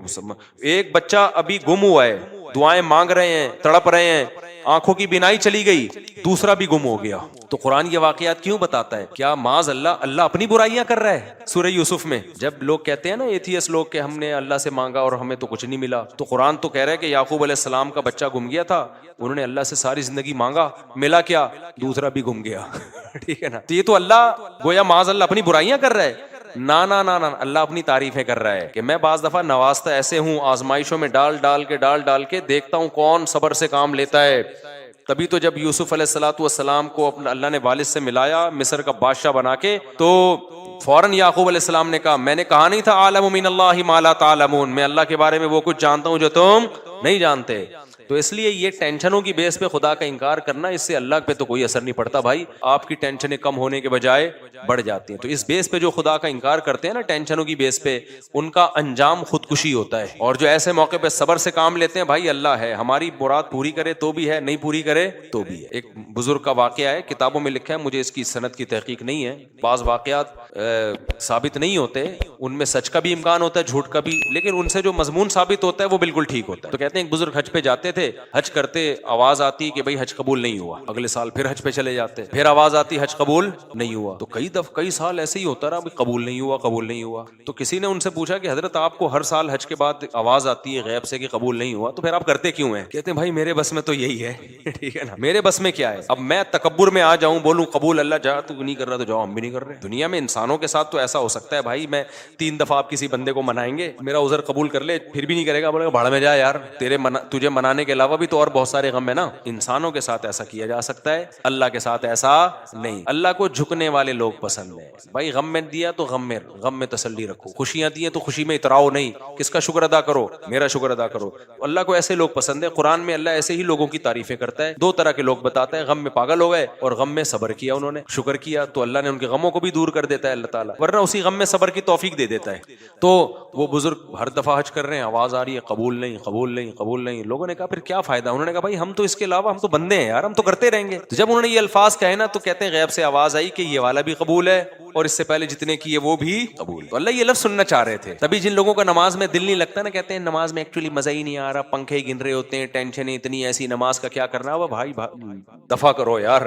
Speaker 1: ایک بچہ ابھی گم ہوا ہے, دعائیں مانگ رہے ہیں, تڑپ رہے ہیں, آنکھوں کی بینائی چلی گئی, دوسرا بھی گم ہو گیا. تو قرآن یہ واقعات کیوں بتاتا ہے؟ کیا معاذ اللہ اپنی برائیاں کر رہا ہے؟ سورہ یوسف میں جب لوگ کہتے ہیں نا ایتھیس لوگ کہ ہم نے اللہ سے مانگا اور ہمیں تو کچھ نہیں ملا, تو قرآن تو کہہ رہا ہے کہ یعقوب علیہ السلام کا بچہ گم گیا تھا, انہوں نے اللہ سے ساری زندگی مانگا, ملا کیا؟ دوسرا بھی گم گیا. ٹھیک ہے نا, تو یہ تو اللہ گویا معاذ اللہ اپنی برائیاں کر رہا ہے. نا اللہ اپنی تعریفیں کر رہا ہے کہ میں بعض دفعہ نوازتا ایسے ہوں, آزمائشوں میں ڈال ڈال کے دیکھتا ہوں کون صبر سے کام لیتا ہے. تبھی تو جب یوسف علیہ الصلوۃ والسلام کو اپنا اللہ نے والد سے ملایا مصر کا بادشاہ بنا کے, تو فوراً یعقوب علیہ السلام نے کہا میں نے کہا نہیں تھا عالم من اللہ ما لا تعلمون, میں اللہ کے بارے میں وہ کچھ جانتا ہوں جو تم نہیں جانتے. تو اس لیے یہ ٹینشنوں کی بیس پہ خدا کا انکار کرنا, اس سے اللہ پہ تو کوئی اثر نہیں پڑتا بھائی, آپ کی ٹینشنیں کم ہونے کے بجائے بڑھ جاتی ہیں. تو اس بیس پہ جو خدا کا انکار کرتے ہیں نا ٹینشنوں کی بیس پہ, ان کا انجام خودکشی ہوتا ہے. اور جو ایسے موقع پہ صبر سے کام لیتے ہیں, بھائی اللہ ہے, ہماری مراد پوری کرے تو بھی ہے, نہیں پوری کرے تو بھی ہے. ایک بزرگ کا واقعہ ہے, کتابوں میں لکھا ہے, مجھے اس کی سند کی تحقیق نہیں ہے, بعض واقعات ثابت نہیں ہوتے, ان میں سچ کا بھی امکان ہوتا ہے, جھوٹ کا بھی, لیکن ان سے جو مضمون ثابت ہوتا ہے وہ بالکل ٹھیک ہوتا ہے. تو کہتے ہیں ایک بزرگ حج پہ جاتے تھے, تھے, حج کرتے آواز آتی کہ بھائی حج قبول نہیں ہوا, اگلے سال پھر حج پہ چلے جاتے, پھر آواز آتی حج قبول نہیں ہوا. تو کئی سال ایسے ہی ہوتا رہا, قبول نہیں ہوا قبول نہیں ہوا. تو کسی نے ان سے پوچھا کہ حضرت آپ کو ہر سال حج کے بعد آواز آتی ہے غیب سے کہ قبول نہیں ہوا, تو پھر آپ کرتے کیوں ہیں؟ کہتے ہیں بھائی میرے بس میں تو یہی ہے. ٹھیک ہے نا, میرے بس میں کیا ہے, اب میں تکبر میں آ جاؤں بولوں قبول اللہ جا تو نہیں کر رہا تو جاؤ ہم بھی نہیں کر رہے. دنیا میں انسانوں کے ساتھ تو ایسا ہو سکتا ہے بھائی, میں 3 دفعہ آپ کسی بندے کو منائیں گے, میرا عذر قبول کر لے پھر بھی نہیں کرے گا, بولے گا بھاڑ میں جا یار, تجھے منانے کے علاوہ بھی تو اور بہت سارے غم ہے نا. انسانوں کے ساتھ ایسا کیا جا سکتا ہے, اللہ کے ساتھ ایسا نہیں. اللہ کو جھکنے والے لوگ پسند ہیں بھائی. غم میں دیا تو غم میں تسلی رکھو, خوشیاں دی تو خوشی میں اتراؤ نہیں, کس کا شکر ادا کرو, میرا شکر ادا کرو. اللہ کو ایسے لوگ پسند ہے. قرآن میں اللہ ایسے ہی لوگوں کی تعریفیں کرتا ہے. 2 طرح کے لوگ بتاتا ہے, غم میں پاگل ہو گئے اور غم میں صبر کیا, انہوں نے شکر کیا تو اللہ نے ان کے غموں کو بھی دور کر دیتا ہے اللہ تعالیٰ, ورنہ اسی غم میں صبر کی توفیق دے دیتا ہے. تو وہ بزرگ ہر دفعہ حج کر رہے ہیں, آواز آ رہی ہے قبول نہیں قبول نہیں قبول نہیں. لوگوں نے کہا پھر کیا فائدہ؟ انہوں نے کہا بھائی ہم تو اس کے علاوہ ہم تو بندے ہیں یار, ہم تو کرتے رہیں گے. تو جب انہوں نے یہ الفاظ کہے نا تو کہتے ہیں غیب سے آواز آئی کہ یہ والا بھی قبول ہے اور اس سے پہلے جتنے کیے وہ بھی قبول. تو اللہ یہ لفظ سننا چاہ رہے تھے. تبھی جن لوگوں کا نماز میں دل نہیں لگتا نا, کہتے ہیں نماز میں ایکچولی مزہ ہی نہیں آ رہا, پنکھے ہی گن رہے ہوتے ہیں, ٹینشن اتنی ایسی, نماز کا کیا کرنا. وہ بھائی دفع کرو یار,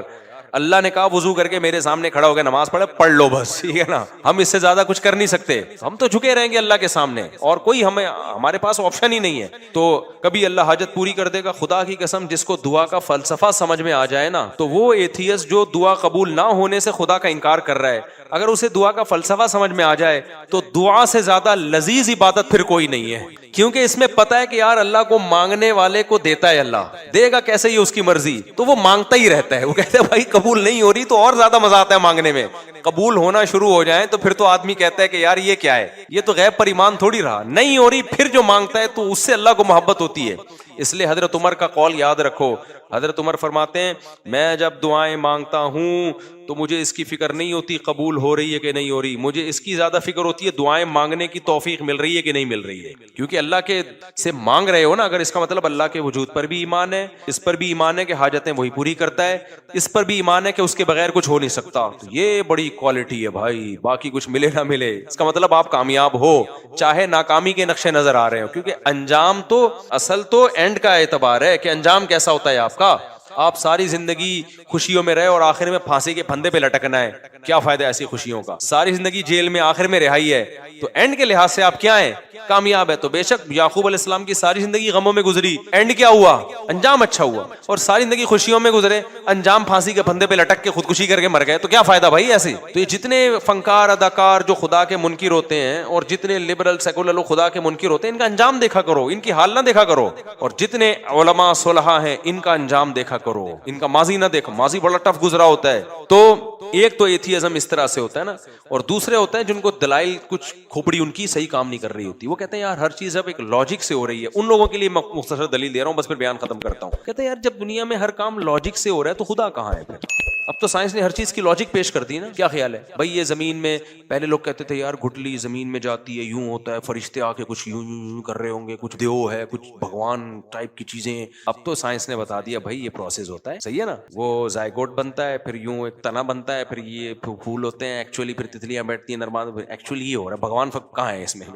Speaker 1: اللہ نے کہا وضو کر کے میرے سامنے کھڑا ہو کے نماز پڑھ لو بس, ٹھیک ہے نا. ہم اس سے زیادہ کچھ کر نہیں سکتے, ہم تو جھکے رہیں گے اللہ کے سامنے اور کوئی ہمارے پاس آپشن ہی نہیں ہے. تو کبھی اللہ حاجت پوری کر دے گا. خدا کی قسم جس کو دعا کا فلسفہ سمجھ میں آ جائے نا, تو وہ ایتھیسٹ جو دعا قبول نہ ہونے سے خدا کا انکار کر رہا ہے, اگر اسے دعا کا فلسفہ سمجھ میں آ جائے تو دعا سے زیادہ لذیذ عبادت پھر کوئی نہیں ہے. کیونکہ اس میں پتا ہے کہ یار اللہ کو مانگنے والے کو دیتا ہے, اللہ دے گا کیسے یہ اس کی مرضی, تو وہ مانگتا ہی رہتا ہے. وہ کہتا ہے بھائی قبول نہیں ہو رہی تو اور زیادہ مزہ آتا ہے مانگنے میں, قبول ہونا شروع ہو جائیں تو پھر تو آدمی کہتا ہے کہ یار یہ کیا ہے, یہ تو غیب پر ایمان تھوڑی رہا. نہیں ہو رہی پھر جو مانگتا ہے تو اس سے اللہ کو محبت ہوتی ہے. اس لیے حضرت عمر کا قول یاد رکھو. حضرت عمر فرماتے ہیں میں جب دعائیں مانگتا ہوں تو مجھے اس کی فکر نہیں ہوتی قبول ہو رہی ہے کہ نہیں ہو رہی, مجھے اس کی زیادہ فکر ہوتی ہے دعائیں مانگنے کی توفیق مل رہی ہے کہ نہیں مل رہی ہے. کیونکہ اللہ کے سے مانگ رہے ہو نا, اگر اس کا مطلب اللہ کے وجود پر بھی ایمان ہے, اس پر بھی ایمان ہے کہ حاجتیں وہی پوری کرتا ہے, اس پر بھی ایمان ہے کہ اس کے بغیر کچھ ہو نہیں سکتا, تو یہ بڑی کوالٹی ہے بھائی. باقی کچھ ملے نہ ملے, اس کا مطلب آپ کامیاب ہو چاہے ناکامی کے نقشے نظر آ رہے ہو. کیونکہ انجام تو اصل تو اینڈ کا اعتبار ہے کہ انجام کیسا ہوتا ہے آپ کا. آپ ساری زندگی خوشیوں میں رہے اور آخر میں پھانسی کے پھندے پہ لٹکنا ہے, کیا فائدہ ایسی خوشیوں کا. ساری زندگی جیل میں آخر میں رہائی ہے, تو اینڈ کے لحاظ سے آپ کیا ہیں, کامیاب ہے. تو بے شک یعقوب علیہ السلام کی ساری زندگی غموں میں گزری, اینڈ کیا ہوا, انجام اچھا ہوا. اور ساری زندگی خوشیوں میں گزرے, انجام پھانسی کے پھندے پہ لٹک کے خودکشی کر کے مر گئے, تو کیا فائدہ بھائی ایسے. تو یہ جتنے فنکار اداکار جو خدا کے منکر ہوتے ہیں اور جتنے لبرل سیکولر لوگ خدا کے منکر ہوتے ہیں, ان کا انجام دیکھا کرو, ان کی حال نہ دیکھا کرو. اور جتنے علماء صلحاء ہیں ان کا انجام دیکھا کرو, ان کا ماضی نہ دیکھو, ماضی بڑا ٹف گزرا ہوتا ہے. تو ایک تو ایتھیزم اس طرح سے ہوتا ہے نا, اور دوسرے ہوتے ہیں جن کو دلائل کچھ کھوپڑی ان کی صحیح کام نہیں کر رہی ہوتی. وہ کہتے ہیں یار ہر چیز اب ایک لاجک سے ہو رہی ہے. ان لوگوں کے لیے میں مختصر دلیل دے رہا ہوں, بس پھر بیان ختم کرتا ہوں. کہتے ہیں یار جب دنیا میں ہر کام لاجک سے ہو رہا ہے تو خدا کہاں ہے پھر. اب تو سائنس نے ہر چیز کی لاجک پیش کر دی نا. کیا خیال ہے بھائی, یہ زمین میں پہلے لوگ کہتے تھے یار گٹلی زمین میں جاتی ہے یوں ہوتا ہے, فرشتے آ کے کچھ یوں کر رہے ہوں گے, کچھ دیو ہے, کچھ بھگوان ٹائپ کی چیزیں. اب تو سائنس نے بتا دیا بھائی یہ پروسیس ہوتا ہے, صحیح ہے نا. وہ زائگوٹ بنتا ہے, پھر یوں ایک تنا بنتا ہے, پھر یہ پھول ہوتے ہیں ایکچولی, پھر تتلیاں بیٹھتی ہیں نرماد, ایکچولی یہ ہو رہا ہے. بھگوان کہاں ہے اس میں,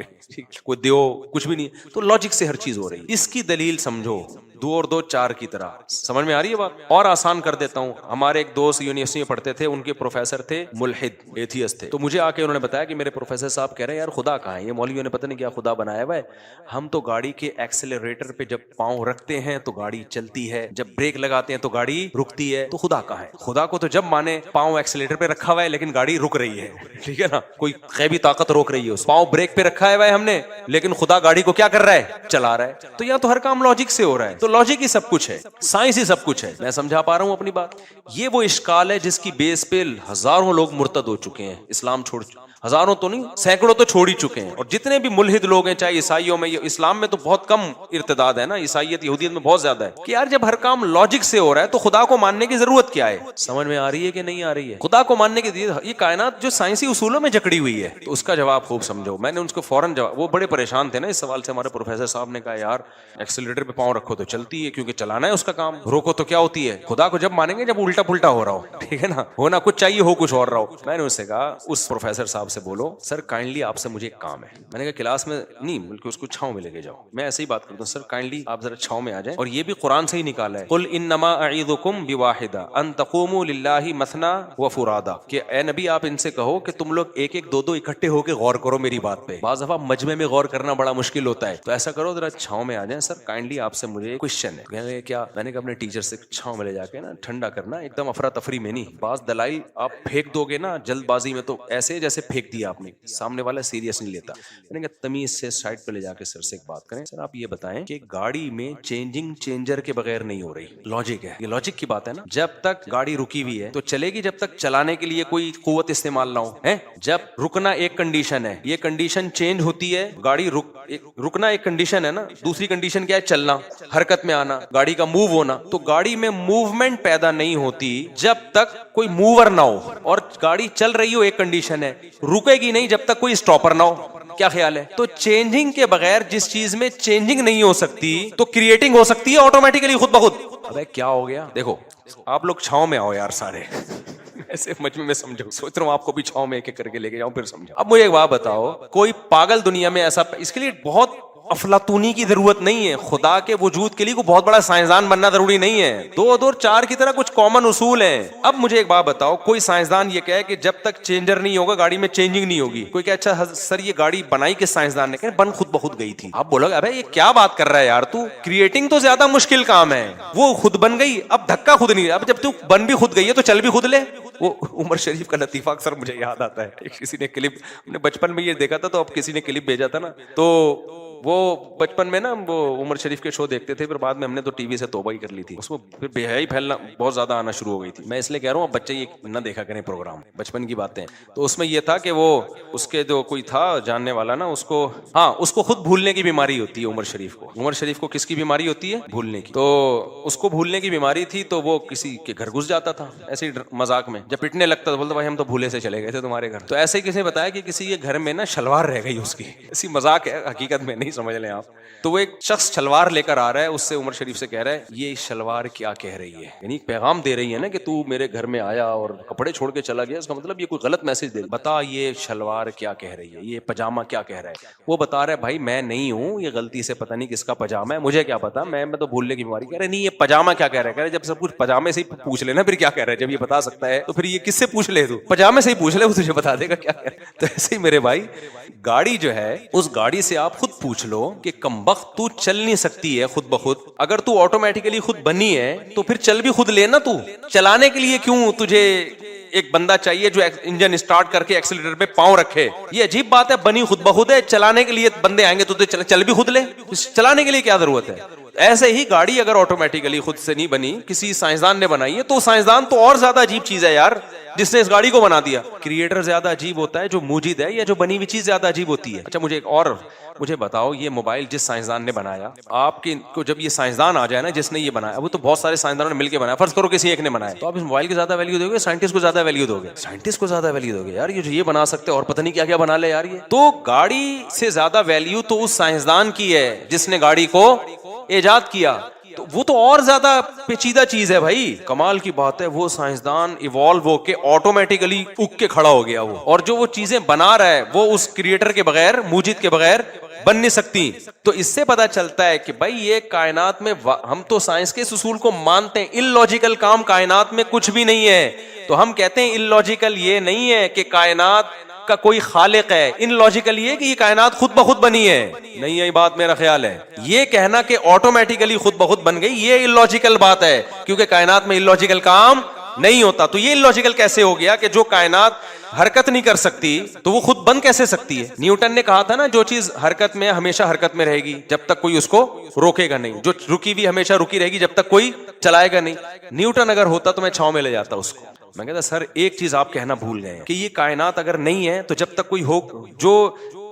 Speaker 1: کوئی دیو کچھ بھی نہیں. تو لاجک سے ہر چیز ہو رہی ہے. اس کی دلیل سمجھو, 2 اور 2 4 کی طرح. سمجھ میں آ رہی ہے بات؟ اور آسان کر دیتا ہوں. ہمارے ایک دوست یونیورسٹی میں پڑھتے تھے, ان کے پروفیسر تھے ملحد ایتھیسٹ تھے. تو مجھے آ کے انہوں نے بتایا کہ میرے پروفیسر صاحب کہہ رہے ہیں یار خدا کہاں ہے, یہ مولویوں نے پتہ نہیں کیا خدا بنایا ہوا ہے. ہم تو گاڑی کے ایکسلریٹر پہ جب پاؤں رکھتے ہیں تو گاڑی چلتی ہے, جب بریک لگاتے ہیں تو گاڑی رکتی ہے. تو خدا کہاں ہے؟ خدا کو تو جب مانے پاؤں ایکسلریٹر پہ رکھا ہوا ہے لیکن گاڑی رک رہی ہے, ٹھیک ہے نا, کوئی غیبی طاقت روک رہی ہے. اس پاؤں بریک پہ رکھا ہوا ہے ہم نے, لیکن خدا گاڑی کو کیا کر رہا ہے, چلا رہا ہے. تو یہاں تو ہر کام لاجک سے ہو رہا ہے. تو لاجک ہی سب کچھ ہے, سائنس ہی سب کچھ ہے. میں سمجھا پا رہا ہوں اپنی بات. یہ وہ اشکال ہے جس کی بیس پہ ہزاروں لوگ مرتد ہو چکے ہیں, اسلام چھوڑ, ہزاروں تو نہیں سینکڑوں تو چھوڑ ہی چکے ہیں. اور جتنے بھی ملحد لوگ ہیں, چاہے عیسائیوں میں, اسلام میں تو بہت کم ارتداد ہے نا, عیسائیت یہودیت میں بہت زیادہ ہے. کہ یار جب ہر کام لاجک سے ہو رہا ہے تو خدا کو ماننے کی ضرورت کیا ہے. سمجھ میں آ رہی ہے کہ نہیں آ رہی ہے؟ خدا کو ماننے کی یہ کائنات جو سائنسی اصولوں میں جکڑی ہوئی ہے. تو اس کا جواب خوب سمجھو. میں نے ان کو فوراً جواب, وہ بڑے پریشان تھے نا اس سوال سے. ہمارے پروفیسر صاحب نے کہا یار ایکسیلیٹر پہ پاؤں رکھو تو چلتی ہے, کیونکہ چلانا ہے اس کا کام, روکو تو کیا ہوتی ہے. خدا کو جب مانیں گے جب الٹا پلٹا ہو رہا ہو, ٹھیک ہے نا, ہونا کچھ چاہیے ہو کچھ اور رہا ہو. میں نے اس سے کہا, اس پروفیسر صاحب صاحب سے بولو سر کائنڈلی آپ سے مجھے ایک کام ہے. میں نے کہا کلاس میں نہیں بلکہ اس کو چھاؤں میں لے کے جاؤ. میں ایسے ہی بات کرتا ہوں سر کائنڈلی آپ ذرا چھاؤں میں آ جائیں. اور یہ بھی قرآن سے ہی نکالا ہے, قل انما اعیذکم بواحدہ ان تقوموا للہ مثنی وفرادا, کہ اے نبی آپ ان سے کہو کہ تم لوگ ایک ایک دو دو اکٹھے ہو کے غور کرو میری بات پہ. بعض دفعہ مجمع میں غور کرنا بڑا مشکل ہوتا ہے, تو ایسا کرو ذرا چھاؤں میں آ جائیں سر کائنڈلی آپ سے مجھے کوشچن ہے. کہنے کیا؟ میں نے کہا اپنے ٹیچر سے چھاؤں میں لے جا کے نا ٹھنڈا کرنا, ایک دم افراتفری میں نہیں. بعض دلائل آپ پھینک دو گے نا جلد بازی میں تو ایسے جیسے پھینک دیا آپ نے, سامنے والا سیریس نہیں لیتا. میں نے کہا تمیز سے سائڈ پہ لے جا کے سر سے ایک بات کریں, سر آپ یہ بتائیں کہ گاڑی میں چینجنگ چینجر کے بغیر نہیں ہو رہی. لاجک ہے, یہ لاجک کی بات ہے نا. جب تک گاڑی رکی ہوئی ہے تو چلے گی جب تک چلانے کے لیے کوئی قوت استعمال نہ ہو. جب رکنا ایک کنڈیشن ہے, یہ کنڈیشن چینج ہوتی ہے, گاڑی رکنا ایک کنڈیشن ہے نا, دوسری کنڈیشن کیا ہے؟ چلنا, حرکت میں آنا, گاڑی کا موو ہونا. تو گاڑی میں موومنٹ پیدا نہیں ہوتی جب تک کوئی موور نہ ہو, اور گاڑی چل رہی ہو ایک کنڈیشن ہے, رکے گی نہیں جب تک کوئی اسٹاپر نہ ہو. کیا خیال ہے؟ تو چینجنگ کے بغیر جس چیز میں چینجنگ نہیں ہو سکتی تو کریٹنگ ہو سکتی ہے آٹومیٹیکلی خود بخود. ابے کیا ہو گیا؟ دیکھو آپ لوگ چھاؤں میں آؤ یار سارے, ایسے مجمع میں سمجھو. سوچ رہا ہوں آپ کو بھی چھاؤں میں ایک ایک کر کے لے کے جاؤں پھر سمجھو. اب مجھے ایک بات بتاؤ, کوئی پاگل دنیا میں ایسا, اس کے لیے بہت افلاطونی کی ضرورت نہیں ہے. خدا کے وجود کے لیے کوئی بہت بڑا سائنسدان بننا ضروری نہیں ہے. 2 اور 2 4 کی طرح کچھ کامن اصول ہیں. اب مجھے ایک بات بتاؤ, کوئی سائنسدان یہ کہے کہ جب تک چینجر نہیں ہوگا گاڑی میں چینجنگ نہیں ہوگی. کوئی کہ اچھا سر یہ گاڑی بنائی کس سائنسدان نے؟ کہ بن خود بخود گئی تھی. آپ بولو گے ابے یہ کیا بات کر رہا ہے یار تو, کریٹنگ تو زیادہ مشکل کام ہے, وہ خود بن گئی. اب دھکا خود نہیں, اب جب تو بن بھی خود گئی ہے تو چل بھی خود لے. وہ عمر شریف کا لطیفہ اکثر مجھے یاد آتا ہے. کسی نے کلپ, ہم نے بچپن میں یہ دیکھا تھا تو اب کسی نے کلپ بھیجا تھا نا, تو وہ بچپن میں نا وہ عمر شریف کے شو دیکھتے تھے, پھر بعد میں ہم نے تو ٹی وی سے توبہ ہی کر لی تھی. اس میں پھر بے حیائی پھیلنا بہت زیادہ آنا شروع ہو گئی تھی. میں اس لیے کہہ رہا ہوں بچے یہ نہ دیکھا کریں پروگرام, بچپن کی باتیں. تو اس میں یہ تھا کہ وہ اس کے جو کوئی تھا جاننے والا نا, اس کو اس کو خود بھولنے کی بیماری ہوتی ہے عمر شریف کو. عمر شریف کو کس کی بیماری ہوتی ہے؟ بھولنے کی. تو اس کو بھولنے کی بیماری تھی, تو وہ کسی کے گھر گھس جاتا تھا ایسے ہی مذاق میں. جب پٹنے لگتا تو بولتا بھائی ہم تو بھولے سے چلے گئے تھے تمہارے گھر. تو ایسے ہی کسی نے بتایا کہ کسی کے گھر میں نا شلوار رہ گئی اس کی. ایسی مذاق ہے, حقیقت میں نہیں, سمجھ لیں آپ. تو وہ ایک شخص شلوار لے کر آ رہا ہے, اس سے عمر شریف سے کہہ رہا ہے یہ شلوار کیا کہہ رہی ہے, یعنی پیغام دے رہی ہے نا کہ تو میرے گھر میں آیا اور کپڑے چھوڑ کے چلا گیا, اس کا مطلب یہ کوئی غلط میسج دے. بتا یہ شلوار کیا کہہ رہی ہے, یہ پاجامہ کیا کہہ رہا ہے. وہ بتا رہا ہے بھائی میں نہیں ہوں, یہ غلطی سے پتہ نہیں کس کا پاجامہ ہے, مجھے کیا پتا, میں تو بھولنے کی بیماری. کہہ رہے نہیں یہ پاجامہ کیا کہہ رہا ہے. کہہ رہے جب سب کچھ پاجامے سے ہی پوچھ لینا پھر کیا کہہ رہا ہے, جب یہ بتا سکتا ہے تو پھر یہ کس سے پوچھ لے, تو پاجامے سے ہی پوچھ لے, وہ تجھے بتا دے گا کیا کہہ رہا ہے. تو ایسے ہی میرے بھائی گاڑی جو ہے اس گاڑی سے آپ خود پوچھ لو کہ کمبخت تو چل نہیں سکتی ہے خود بخود, اگر تو آٹومیٹیکلی خود بنی ہے تو پھر چل بھی خود لینا. تو چلانے کے لیے کیوں تجھے ایک بندہ چاہیے جو انجن اسٹارٹ کر کے ایکسیلیٹر پہ پاؤں رکھے؟ یہ عجیب بات ہے, بنی خود بخود ہے, چلانے کے لیے بندے آئیں گے تو چل بھی خود لے. چلانے کے لیے کیا ضرورت ہے؟ ایسے ہی گاڑی اگر آٹومیٹیکلی خود سے نہیں بنی, کسی سائنسدان نے بنائی ہے, تو سائنسدان تو اور زیادہ عجیب چیز ہے یار جس نے اس گاڑی کو بنا دیا. کریٹر زیادہ عجیب ہوتا ہے جو موجود ہے, یا جو بنی ہوئی چیز زیادہ عجیب ہوتی ہے. اچھا مجھے بتاؤ, یہ موبائل جس سائنسدان نے بنایا, آپ کو جب یہ سائنسدان آ جائے نا جس نے یہ بنایا, وہ تو بہت سارے سائنسدانوں نے مل کے بنایا, فرض کرو کسی ایک نے بنایا, تو آپ اس موبائل کی زیادہ ویلیو دو گے, سائنٹسٹ کو زیادہ ویلیو دو گے؟ سائنٹسٹ کو زیادہ ویلیو دو گے. یار یہ بنا سکتے اور پتہ نہیں کیا کیا بنا لے یار. یہ تو گاڑی سے زیادہ ویلیو تو اس سائنسدان کی ہے جس نے گاڑی کو ایجاد کیا, تو وہ تو اور زیادہ پیچیدہ چیز ہے بھائی. کمال کی بات ہے وہ سائنسدان ایوالو ہو کے آٹومیٹیکلی اگ کے کھڑا ہو گیا وہ, اور جو وہ چیزیں بنا رہا ہے وہ اس کریٹر کے بغیر, موجد کے بغیر بن نہیں سکتی. تو اس سے پتا چلتا ہے کہ بھائی یہ کائنات میں, ہم تو سائنس کے اس اصول کو مانتے ہیں, ان لاجیکل کام کائنات میں کچھ بھی نہیں ہے. تو ہم کہتے ہیں ان لاجیکل یہ نہیں ہے کہ کائنات کا کوئی خالق ہے, ان لاجیکل یہ کہ یہ کائنات خود بخود بنی ہے. نہیں ہے بات, میرا خیال ہے یہ کہنا کہ آٹومیٹیکلی خود بخود بن گئی, یہ ان لاجیکل بات ہے, کیونکہ کائنات میں ان لاجیکل کام نہیں ہوتا. تو یہ ان لاجیکل کیسے ہو گیا کہ جو کائنات حرکت نہیں کر سکتی تو وہ خود بن کیسے سکتی ہے؟ نیوٹن نے کہا تھا نا جو چیز حرکت میں ہمیشہ حرکت میں رہے گی جب تک کوئی اس کو روکے گا نہیں, جو رکی ہوئی ہمیشہ رکی رہے گی جب تک کوئی چلائے گا نہیں. نیوٹن اگر ہوتا تو میں چھاؤں میں لے جاتا اس کو. میں کہتا سر ایک چیز آپ کہنا بھول گئے ہیں کہ یہ کائنات اگر نہیں ہے تو جب تک کوئی ہو, جو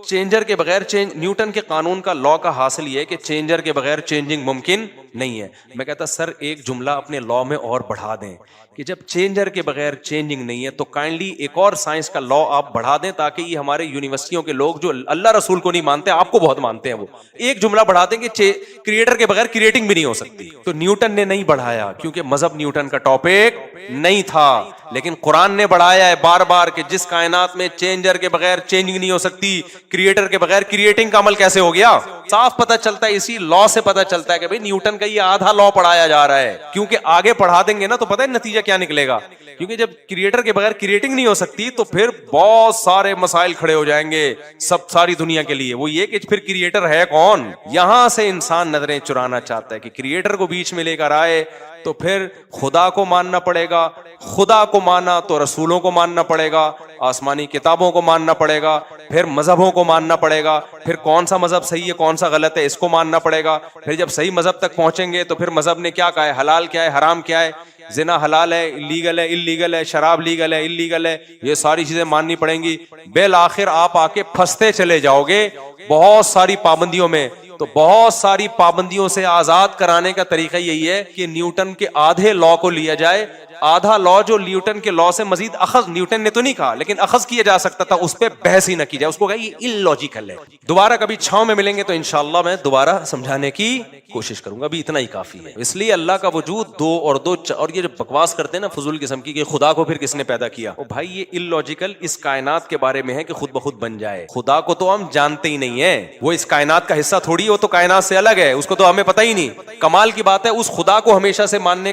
Speaker 1: چینجر کے بغیر نیوٹن کے قانون کا لا کا حاصل یہ ہے کہ چینجر کے بغیر چینجنگ ممکن نہیں ہے. میں کہتا سر ایک جملہ اپنے لا میں اور بڑھا دیں کہ جب چینجر کے بغیر چینجنگ نہیں ہے تو کائنڈلی ایک اور سائنس کا لا آپ بڑھا دیں تاکہ یہ ہمارے یونیورسٹیوں کے لوگ جو اللہ رسول کو نہیں مانتے, آپ کو بہت مانتے ہیں, وہ ایک جملہ بڑھا دیں کہ کریٹر کے بغیر کریٹنگ بھی نہیں ہو سکتی. تو نیوٹن نے نہیں بڑھایا کیونکہ مذہب نیوٹن کا ٹاپک نہیں تھا. لیکن قرآن نے بڑھایا ہے بار بار کہ جس کائنات میں چینجر کے بغیر چینجنگ نہیں ہو سکتی، کریٹر کے بغیر کریٹنگ کا عمل کیسے ہو گیا؟ صاف پتہ چلتا ہے، اسی لا سے پتہ چلتا ہے کہ بھئی نیوٹن کا یہ آدھا لا پڑھایا جا رہا ہے، کیونکہ آگے پڑھا دیں گے نا تو پتہ ہے نتیجہ کیا نکلے گا، کیونکہ جب کریٹر کے بغیر کریٹنگ نہیں ہو سکتی تو پھر بہت سارے مسائل کھڑے ہو جائیں گے ساری دنیا کے لیے۔ وہ یہ کہ پھر کریٹر ہے کون؟ یہاں سے انسان نظریں چرانا چاہتا ہے کہ کریٹر کو بیچ میں لے کر آئے تو پھر خدا کو ماننا پڑے گا، خدا کو مانا تو رسولوں کو ماننا پڑے گا، آسمانی کتابوں کو ماننا پڑے گا، پھر مذہبوں کو ماننا پڑے گا، پھر کون سا مذہب صحیح ہے کون سا غلط ہے اس کو ماننا پڑے گا، پھر جب صحیح مذہب تک پہنچیں گے تو پھر مذہب نے کیا کہا ہے، حلال کیا ہے حرام کیا ہے، زنا حلال ہے لیگل ہے اللیگل ہے، شراب لیگل ہے اللیگل ہے، یہ ساری چیزیں ماننی پڑیں گی۔ بالآخر آپ آ کے پھنستے چلے جاؤ گے بہت ساری پابندیوں میں۔ تو بہت ساری پابندیوں سے آزاد کرانے کا طریقہ یہی ہے کہ نیوٹن کے آدھے لا کو لیا جائے، آدھا لا جو نیوٹن کے لا سے مزید اخذ، نیوٹن نے تو نہیں کہا لیکن اخذ کیا جا سکتا تھا، اس پہ بحث ہی نہ کی جائے، اس کو کہا یہ illogical ہے۔ دوبارہ کبھی چھاؤں میں ملیں گے تو انشاءاللہ میں دوبارہ سمجھانے کی کوشش کروں گا، ابھی اتنا ہی کافی ہے۔ اس لیے اللہ کا وجود دو اور دو اور یہ جو بکواس کرتے ہیں نا فضول قسم کی کہ خدا کو پھر کس نے پیدا کیا، او بھائی یہ illogical اس کائنات کے بارے میں ہے کہ خود بخود بن جائے، خدا کو تو ہم جانتے ہی نہیں ہے، وہ اس کائنات کا حصہ تھوڑی، وہ تو کائنات سے الگ ہے، اس کو تو ہمیں پتہ ہی نہیں۔ کمال کی بات ہے اس خدا کو ہمیشہ سے ماننے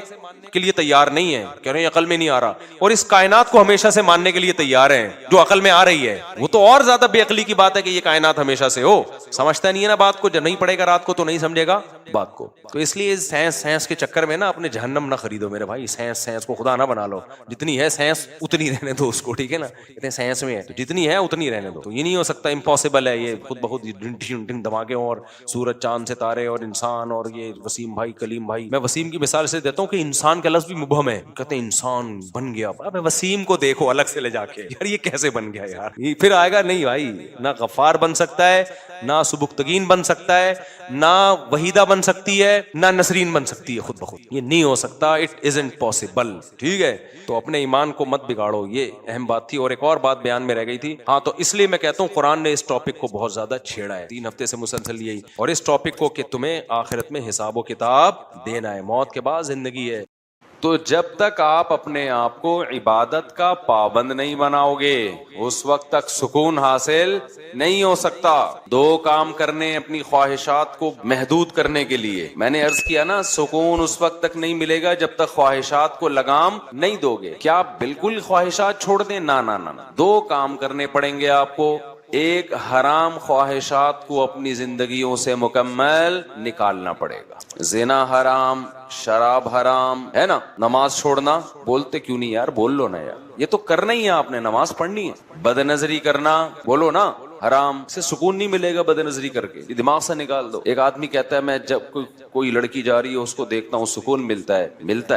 Speaker 1: کے لیے تیار نہیں ہے، کہہ رہے ہیں عقل میں نہیں آ رہا، اور اس کائنات کو ہمیشہ سے ماننے کے لیے تیار ہیں جو عقل میں آ رہی ہے۔ وہ تو اور زیادہ بے عقلی کی بات ہے کہ یہ کائنات ہمیشہ سے ہو، سمجھتا نہیں ہے نا بات کو، جب نہیں پڑھے گا رات کو تو نہیں سمجھے گا بات کو۔ تو اس لیے سائنس کے چکر میں نا اپنے جہنم نہ خریدو میرے بھائی، سائنس کو خدا نہ بنا لو، جتنی ہے سائنس اتنی رہنے دو اس کو، ٹھیک ہے نا، کہتے ہیں سائنس میں ہے تو جتنی ہے اتنی رہنے دو، تو یہ نہیں ہو سکتا، امپاسبل ہے یہ خود بخود دھماکے اور سورج چاند ستارے اور انسان اور یہ وسیم بھائی کلیم بھائی۔ میں وسیم کی مثال سے دیتا ہوں کہ انسان کا لفظ بھی مبہم ہے، کہتے ہیں انسان بن گیا، اب وسیم کو دیکھو الگ سے لے جا کے، یار یہ کیسے بن گیا یار، یہ پھر آئے گا نہیں بھائی، نہ غفار بن سکتا ہے، نہ سبکتگین بن سکتا ہے، نہ وحیدہ بن سکتی ہے، نہ نسرین بن سکتی ہے خود بخود، یہ نہیں ہو سکتا، اٹ ازنٹ پاسبل، ٹھیک ہے۔ تو اپنے ایمان کو مت بگاڑو، یہ اہم بات تھی۔ اور ایک اور بات بیان میں رہ گئی تھی، ہاں، تو اس لیے میں کہتا ہوں قرآن نے اس ٹاپک کو بہت زیادہ چھیڑا ہے 3 ہفتے سے مسلسل یہی، اور اس ٹاپک کو کہ تمہیں آخرت میں حساب و کتاب دینا ہے، موت کے بعد زندگی ہے۔ تو جب تک آپ اپنے آپ کو عبادت کا پابند نہیں بناؤ گے اس وقت تک سکون حاصل نہیں ہو سکتا۔ 2 کام کرنے اپنی خواہشات کو محدود کرنے کے لیے، میں نے عرض کیا نا سکون اس وقت تک نہیں ملے گا جب تک خواہشات کو لگام نہیں دو گے۔ کیا آپ بالکل خواہشات چھوڑ دیں؟ نہ نہ نہ، 2 کام کرنے پڑیں گے آپ کو۔ ایک، حرام خواہشات کو اپنی زندگیوں سے مکمل نکالنا پڑے گا۔ زنا حرام، شراب حرام ہے نا، نماز چھوڑنا، بولتے کیوں نہیں یار، بول لو نا یار، یہ تو کرنا ہی ہے، آپ نے نماز پڑھنی ہے۔ بد نظری کرنا، بولو نا حرام، سے سکون نہیں ملے گا بد نظری کر کے، یہ دماغ سے نکال دو۔ ایک آدمی کہتا ہے میں جب کوئی لڑکی جا رہی ہے اس کو دیکھتا ہوں سکون ملتا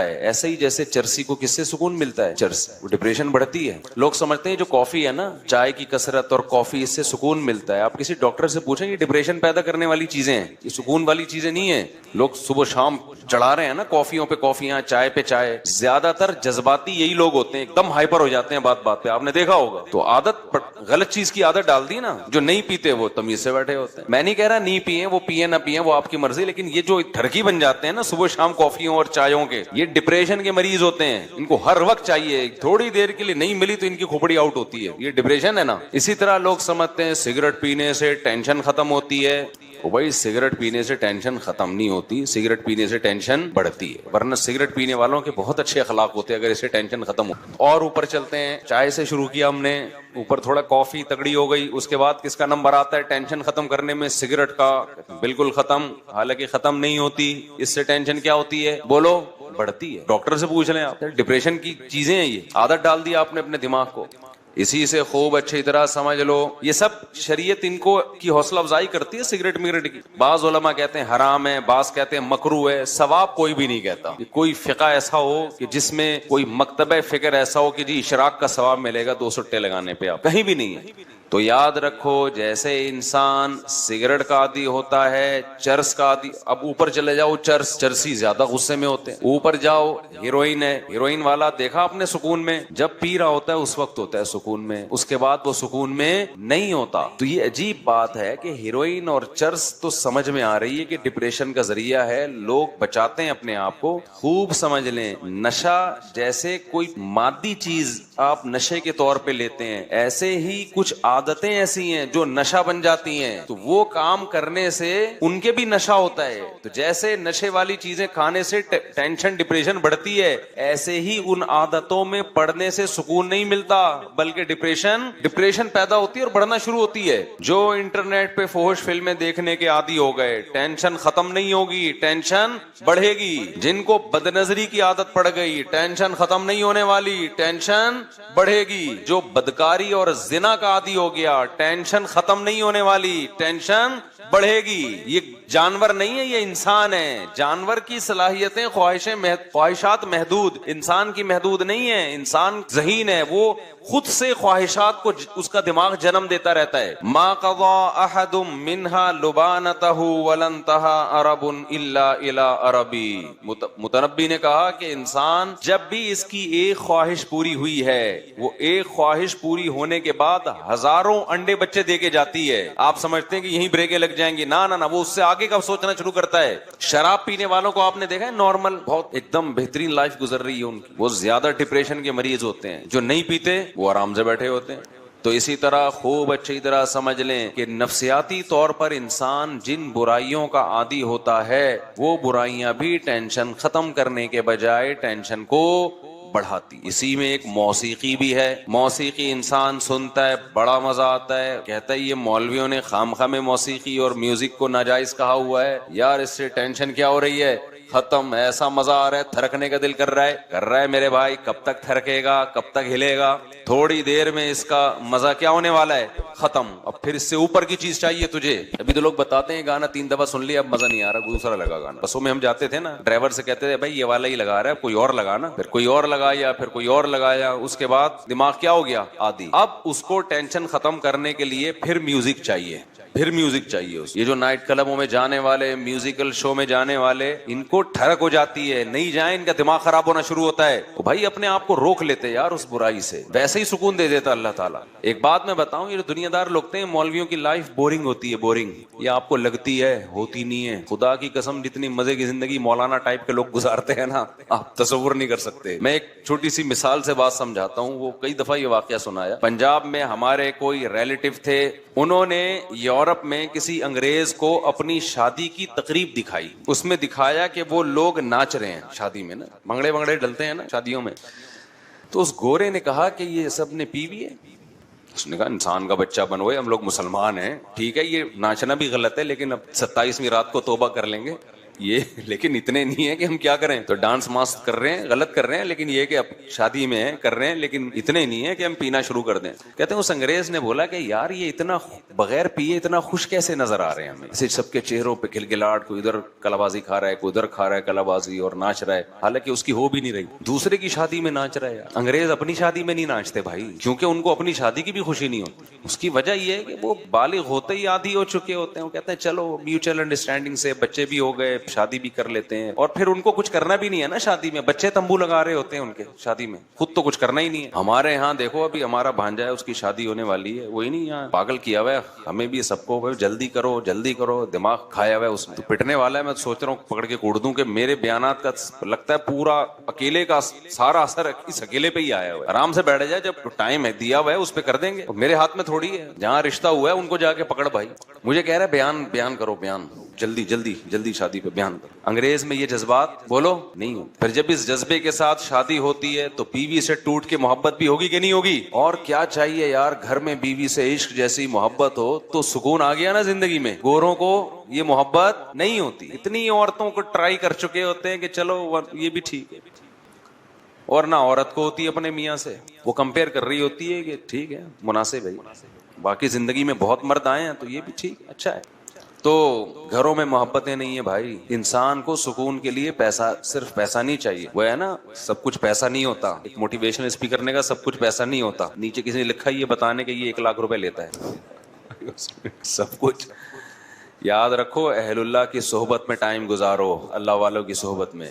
Speaker 1: ہے، ایسے ہی جیسے چرسی کو کس سے سکون ملتا ہے، چرس، وہ ڈپریشن بڑھتی ہے۔ لوگ سمجھتے ہیں جو کافی ہے نا، چائے کی کثرت اور کافی، اس سے سکون ملتا ہے۔ آپ کسی ڈاکٹر سے پوچھیں یہ ڈپریشن پیدا کرنے والی چیزیں ہیں، یہ سکون والی چیزیں نہیں ہیں۔ لوگ صبح شام چڑھا رہے ہیں نا کافیوں پہ کافیاں، چائے پہ چائے، زیادہ تر جذباتی یہی لوگ ہوتے ہیں، ایک دم ہائپر ہو جاتے ہیں بات بات پہ، آپ نے دیکھا ہوگا۔ تو عادت، غلط چیز کی عادت ڈال دی نا، جو نہیں پیتے وہ تمیز سے بیٹھے ہوتے ہیں۔ میں نہیں کہہ رہا نہیں پیئیں، وہ پیئیں نہ پیئیں وہ آپ کی مرضی، لیکن یہ جو ٹھرکی بن جاتے ہیں نا صبح شام کافیوں اور چایوں کے، یہ ڈپریشن کے مریض ہوتے ہیں، ان کو ہر وقت چاہیے، تھوڑی دیر کے لیے نہیں ملی تو ان کی کھوپڑی آؤٹ ہوتی ہے، یہ ڈپریشن ہے نا۔ اسی طرح لوگ سمجھتے ہیں سگریٹ پینے سے ٹینشن ختم ہوتی ہے، بھائی سگریٹ پینے سے ٹینشن ختم نہیں ہوتی، سگریٹ پینے سے ٹینشن بڑھتی ہے، ورنہ سگریٹ پینے والوں کے بہت اچھے اخلاق ہوتے ہیں اگر اس سے ٹینشن ختم ہو۔ اور اوپر چلتے ہیں، چائے سے شروع کیا ہم نے، اوپر تھوڑا کافی تگڑی ہو گئی، اس کے بعد کس کا نمبر آتا ہے ٹینشن ختم کرنے میں؟ سگریٹ کا، بالکل ختم، حالانکہ ختم نہیں ہوتی، اس سے ٹینشن کیا ہوتی ہے بولو؟ بڑھتی ہے۔ ڈاکٹر سے پوچھ لیں آپ، ڈپریشن کی چیزیں ہیں یہ، عادت ڈال دی آپ نے اپنے دماغ کو۔ اسی سے خوب اچھی طرح سمجھ لو، یہ سب شریعت ان کو کی حوصلہ افزائی کرتی ہے سگریٹ میگریٹ کی۔ بعض علماء کہتے ہیں حرام ہے، بعض کہتے ہیں مکروہ ہے، ثواب کوئی بھی نہیں کہتا۔ کوئی فقہ ایسا ہو کہ جس میں کوئی مکتبہ فکر ایسا ہو کہ جی اشراق کا ثواب ملے گا 2 سٹے لگانے پہ، آپ کہیں بھی نہیں ہے۔ تو یاد رکھو جیسے انسان سگریٹ کا عادی ہوتا ہے، چرس کا عادی، اب اوپر چلے جاؤ چرسی زیادہ غصے میں ہوتے ہیں، اوپر جاؤ ہیروئن ہے، ہیروئن والا دیکھا اپنے سکون میں، جب پی رہا ہوتا ہے اس وقت ہوتا ہے سکون میں، اس کے بعد وہ سکون میں نہیں ہوتا۔ تو یہ عجیب بات ہے کہ ہیروئن اور چرس تو سمجھ میں آ رہی ہے کہ ڈپریشن کا ذریعہ ہے، لوگ بچاتے ہیں اپنے آپ کو، خوب سمجھ لیں نشہ جیسے کوئی مادی چیز آپ نشے کے طور پہ لیتے ہیں، ایسے ہی کچھ عادتیں ایسی ہیں جو نشہ بن جاتی ہیں، تو وہ کام کرنے سے ان کے بھی نشہ ہوتا ہے۔ تو جیسے نشے والی چیزیں کھانے سے ٹینشن ڈپریشن بڑھتی ہے، ایسے ہی ان عادتوں میں پڑنے سے سکون نہیں ملتا، بلکہ ڈپریشن پیدا ہوتی ہے اور بڑھنا شروع ہوتی ہے۔ جو انٹرنیٹ پہ فحش فلمیں دیکھنے کے عادی ہو گئے، ٹینشن ختم نہیں ہوگی، ٹینشن بڑھے گی۔ جن کو بدنظری کی عادت پڑ گئی، ٹینشن ختم نہیں ہونے والی، ٹینشن بڑھے گی۔ جو بدکاری اور زنا کا عادی ہو گیا، ٹینشن ختم نہیں ہونے والی، ٹینشن بڑھے گی۔ یہ جانور نہیں ہے، یہ انسان ہے۔ جانور کی صلاحیتیں خواہشات محدود، انسان کی محدود نہیں ہے۔ انسان ذہین ہے، وہ خود سے خواہشات کو اس کا دماغ جنم دیتا رہتا ہے۔ ما قضى احد منها لبانته ولا انتهى عرب الا الى عربی۔ متنبی نے کہا کہ انسان جب بھی اس کی ایک خواہش پوری ہوئی ہے، وہ ایک خواہش پوری ہونے کے بعد ہزاروں انڈے بچے دے کے جاتی ہے۔ آپ سمجھتے ہیں کہ یہیں بریکیں لگ جائیں گی، نہ وہ اس سے آگے کا سوچنا شروع کرتا ہے۔ شراب پینے والوں کو آپ نے دیکھا ہے، نارمل بہت ایک دم بہترین لائف گزر رہی ہے ان کی، وہ زیادہ ڈپریشن کے مریض ہوتے ہیں۔ جو نہیں پیتے وہ آرام سے بیٹھے ہوتے ہیں۔ تو اسی طرح خوب اچھی طرح سمجھ لیں کہ نفسیاتی طور پر انسان جن برائیوں کا عادی ہوتا ہے، وہ برائیاں بھی ٹینشن ختم کرنے کے بجائے ٹینشن کو بڑھاتی۔ اسی میں ایک موسیقی بھی ہے۔ موسیقی انسان سنتا ہے، بڑا مزہ آتا ہے، کہتا ہے یہ مولویوں نے خامخواہ میں موسیقی اور میوزک کو ناجائز کہا ہوا ہے، یار اس سے ٹینشن کیا ہو رہی ہے، ختم، ایسا مزہ آ رہا ہے، تھرکنے کا دل کر رہا ہے میرے بھائی، کب تک تھرکے گا، کب تک ہلے گا، تھوڑی دیر میں اس کا مزہ کیا ہونے والا ہے، ختم۔ اب پھر اس سے اوپر کی چیز چاہیے تجھے۔ ابھی تو لوگ بتاتے ہیں گانا 3 دفعہ سن لیا، اب مزہ نہیں آ رہا، دوسرا لگا گانا۔ بسوں میں ہم جاتے تھے نا، ڈرائیور سے کہتے تھے بھائی یہ والا ہی لگا رہا ہے، کوئی اور لگانا، پھر کوئی اور لگایا، پھر کوئی اور لگایا، اس کے بعد دماغ کیا ہو گیا، عادی۔ اب اس کو ٹینشن ختم کرنے کے لیے پھر میوزک چاہیے، پھر میوزک چاہیے۔ یہ جو نائٹ کلبوں میں جانے والے، میوزیکل شو میں جانے والے، ان کو ٹھڑک ہو جاتی ہے، نہیں جائیں ان کا دماغ خراب ہونا شروع ہوتا ہے۔ بھائی اپنے آپ کو روک لیتے یار اس برائی سے، ویسے ہی سکون دے دیتا اللہ تعالیٰ۔ ایک بات میں بتاؤں، یہ جو دنیا دار لوگ ہیں، مولویوں کی لائف بورنگ ہوتی ہے، بورنگ، یہ آپ کو لگتی ہے، ہوتی نہیں ہے۔ خدا کی قسم جتنی مزے کی زندگی مولانا ٹائپ کے لوگ گزارتے ہیں نا، آپ تصور نہیں کر سکتے۔ میں ایک چھوٹی سی مثال سے بات سمجھاتا ہوں، وہ کئی دفعہ یہ واقعہ سنایا۔ پنجاب میں ہمارے کوئی ریلیٹو تھے، انہوں نے یورپ میں کسی انگریز کو اپنی شادی کی تقریب دکھائی، اس میں دکھایا کہ وہ لوگ ناچ رہے ہیں شادی میں نا، بھنگڑے بھنگڑے ڈلتے ہیں نا شادیوں میں۔ تو اس گورے نے کہا کہ یہ سب نے پی بھی ہے؟ اس نے کہا انسان کا بچہ بنوئے، ہم لوگ مسلمان ہیں، ٹھیک ہے یہ ناچنا بھی غلط ہے، لیکن اب 27ویں رات کو توبہ کر لیں گے یہ، لیکن اتنے نہیں ہے کہ ہم کیا کریں، تو ڈانس ماسک کر رہے ہیں، غلط کر رہے ہیں، لیکن یہ کہ اب شادی میں کر رہے ہیں، لیکن اتنے نہیں ہے کہ ہم پینا شروع کر دیں۔ کہتے ہیں اس انگریز نے بولا کہ یار یہ اتنا بغیر پیے اتنا خوش کیسے نظر آ رہے ہیں ہمیں، ایسے سب کے چہروں پہ گلگلاہٹ، کوئی ادھر کلا بازی کھا رہا ہے، کوئی ادھر کھا رہا ہے کلا بازی اور ناچ رہا ہے، حالانکہ اس کی ہو بھی نہیں رہی، دوسرے کی شادی میں ناچ رہا ہے۔ انگریز اپنی شادی میں نہیں ناچتے بھائی، کیونکہ ان کو اپنی شادی کی بھی خوشی نہیں ہوتی۔ اس کی وجہ یہ ہے کہ وہ بالغ ہوتے ہی عادی ہو چکے ہوتے ہیں، وہ کہتے ہیں چلو میوچل انڈرسٹینڈنگ سے بچے بھی ہو گئے، شادی بھی کر لیتے ہیں، اور پھر ان کو کچھ کرنا بھی نہیں ہے نا شادی میں، بچے تمبو لگا رہے ہوتے ہیں ان کے شادی میں، خود تو کچھ کرنا ہی نہیں ہے۔ ہمارے ہاں دیکھو ابھی ہمارا بھانجا ہے، اس کی شادی ہونے والی ہے، وہی نہیں یہاں پاگل کیا ہوا ہے ہمیں بھی سب کو، جلدی کرو جلدی کرو، دماغ کھایا ہوا ہے اس میں، تو پٹنے والا ہے۔ میں سوچ رہا ہوں پکڑ کے کوڑ دوں کہ میرے بیانات کا لگتا ہے پورا اکیلے کا سارا اثر اس اکیلے پہ ہی آیا ہوا ہے۔ آرام سے بیٹھ جائے، جب ٹائم ہے دیا ہوا ہے اس پہ کر دیں گے، میرے ہاتھ میں تھوڑی ہے، جہاں رشتہ ہوا ہے ان کو جا کے پکڑ بھائی۔ مجھے کہہ رہا ہے بیان کرو، بیان جلدی جلدی جلدی شادی پہ بیان کرو۔ انگریز میں یہ جذبات بولو نہیں ہو، پھر جب اس جذبے کے ساتھ شادی ہوتی ہے تو بیوی سے ٹوٹ کے محبت بھی ہوگی کہ نہیں ہوگی؟ اور کیا چاہیے یار، گھر میں بیوی سے عشق جیسی محبت ہو تو سکون آ گیا نا زندگی میں۔ گوروں کو یہ محبت نہیں ہوتی، اتنی عورتوں کو ٹرائی کر چکے ہوتے ہیں کہ چلو یہ بھی ٹھیک ہے، اور نہ عورت کو ہوتی ہے اپنے میاں سے، وہ کمپیئر کر رہی ہوتی ہے کہ ٹھیک ہے مناسب ہے، باقی زندگی میں بہت مرد آئے ہیں تو یہ بھی ٹھیک اچھا ہے۔ تو گھروں میں محبتیں نہیں ہیں بھائی. انسان کو سکون کے لیے پیسہ، صرف پیسہ نہیں چاہیے. وہ ہے نا سب کچھ پیسہ نہیں ہوتا. ایک موٹیویشنل اسپیکر نے کہا سب کچھ پیسہ نہیں ہوتا. نیچے کسی نے لکھا یہ بتانے کہ یہ 1 لاکھ روپے لیتا ہے. سب کچھ یاد رکھو. اہل اللہ کی صحبت میں ٹائم گزارو، اللہ والوں کی صحبت میں.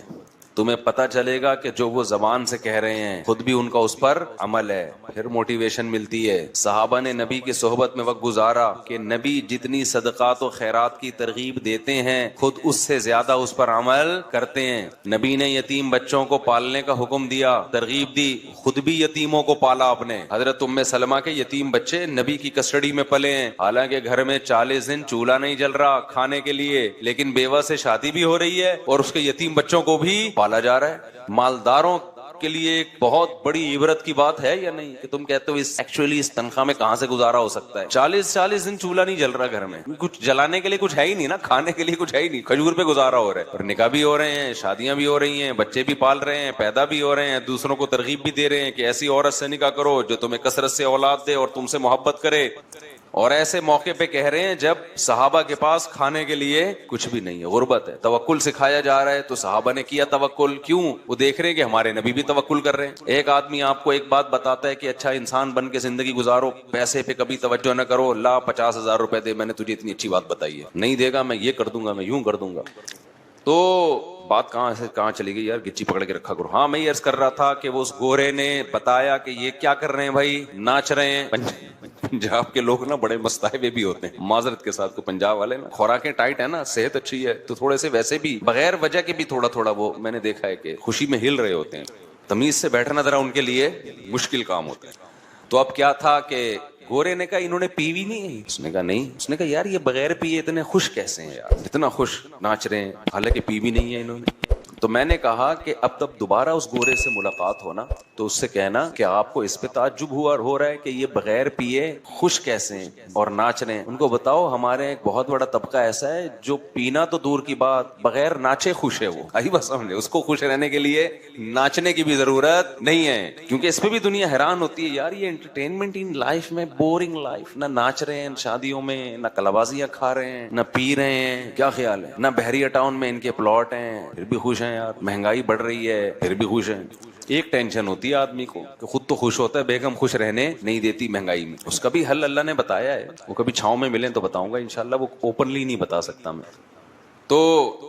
Speaker 1: تمہیں پتہ چلے گا کہ جو وہ زبان سے کہہ رہے ہیں خود بھی ان کا اس پر عمل ہے. پھر موٹیویشن ملتی ہے. صحابہ نے نبی کی صحبت میں وقت گزارا کہ نبی جتنی صدقات و خیرات کی ترغیب دیتے ہیں خود اس سے زیادہ اس پر عمل کرتے ہیں. نبی نے یتیم بچوں کو پالنے کا حکم دیا، ترغیب دی، خود بھی یتیموں کو پالا اپنے. حضرت ام سلمہ کے یتیم بچے نبی کی کسٹڈی میں پلے ہیں. حالانکہ گھر میں 40 دن چولہا نہیں جل رہا کھانے کے لیے، لیکن بیوہ سے شادی بھی ہو رہی ہے اور اس کے یتیم بچوں کو بھی پالا جا رہا ہے. مالداروں کے لیے ایک بہت بڑی عبرت کی بات ہے یا نہیں کہ تم کہتے ہو ایکچولی اس تنخواہ میں کہاں سے گزارا ہو سکتا ہے. 40 دن چولہا نہیں جل رہا گھر میں، کچھ جلانے کے لیے کچھ ہے ہی نہیں نا، کھانے کے لیے کچھ ہے ہی نہیں، کھجور پہ گزارا ہو رہا ہے. اور نکاح بھی ہو رہے ہیں، شادیاں بھی ہو رہی ہیں، بچے بھی پال رہے ہیں، پیدا بھی ہو رہے ہیں، دوسروں کو ترغیب بھی دے رہے ہیں کہ ایسی عورت سے نکاح کرو جو تمہیں کثرت سے اولاد دے اور تم سے محبت کرے. اور ایسے موقع پہ کہہ رہے ہیں جب صحابہ کے پاس کھانے کے لیے کچھ بھی نہیں ہے، غربت ہے. توکل سکھایا جا رہا ہے تو صحابہ نے کیا توکل. کیوں؟ وہ دیکھ رہے ہیں کہ ہمارے نبی بھی توکل کر رہے ہیں. ایک آدمی آپ کو ایک بات بتاتا ہے کہ اچھا انسان بن کے زندگی گزارو، پیسے پہ کبھی توجہ نہ کرو، لا 50,000 روپے دے، میں نے تجھے اتنی اچھی بات بتائی ہے، نہیں دے گا میں یہ کر دوں گا، میں یوں کر دوں گا. تو بات کہاں سے کہاں چلی گئی یار، گچی پکڑ کے رکھا کرو. ہاں میں یہ عرض کر رہا تھا کہ وہ اس گورے نے بتایا کہ یہ کیا کر رہے ہیں بھائی، ناچ رہے ہیں. پنجاب کے لوگ نا بڑے مستحبے بھی ہوتے ہیں، معذرت کے ساتھ. کو پنجاب والے نا خوراکیں ٹائٹ ہے نا، صحت اچھی ہے تو تھوڑے سے ویسے بھی بغیر وجہ کے بھی تھوڑا وہ میں نے دیکھا ہے کہ خوشی میں ہل رہے ہوتے ہیں. تمیز سے بیٹھنا ذرا ان کے لیے مشکل کام ہوتا ہے. تو اب کیا تھا کہ گورے نے کہا انہوں نے پیوی نہیں ہے. اس نے کہا نہیں. اس نے کہا یار یہ بغیر پیے اتنے خوش کیسے ہیں یار، اتنا خوش ناچ رہے ہیں حالانکہ پیوی نہیں ہے انہوں نے. تو میں نے کہا کہ اب تب دوبارہ اس گورے سے ملاقات ہونا تو اس سے کہنا کہ آپ کو اس پہ تعجب ہو رہا ہے کہ یہ بغیر پیے خوش کیسے ہیں اور ناچ رہے ہیں. ان کو بتاؤ ہمارے ایک بہت بڑا طبقہ ایسا ہے جو پینا تو دور کی بات بغیر ناچے خوش ہے. وہ آئی بس سمجھے، اس کو خوش رہنے کے لیے ناچنے کی بھی ضرورت نہیں ہے. کیونکہ اس پہ بھی دنیا حیران ہوتی ہے یار یہ انٹرٹینمنٹ ان لائف میں بورنگ لائف، نہ ناچ رہے ہیں شادیوں میں، نہ کلابازیاں کھا رہے ہیں، نہ پی رہے ہیں، کیا خیال ہے، نہ بحریہ ٹاؤن میں ان کے پلاٹ ہیں پھر بھی خوش ہیں یار، مہنگائی بڑھ رہی ہے پھر بھی خوش ہیں. ایک ٹینشن ہوتی ہے آدمی کو کہ خود تو خوش ہوتا ہے، بیگم خوش رہنے نہیں دیتی مہنگائی میں. اس کا بھی حل اللہ نے بتایا ہے، وہ کبھی چھاؤں میں ملیں تو بتاؤں گا انشاءاللہ، وہ اوپنلی نہیں بتا سکتا میں. تو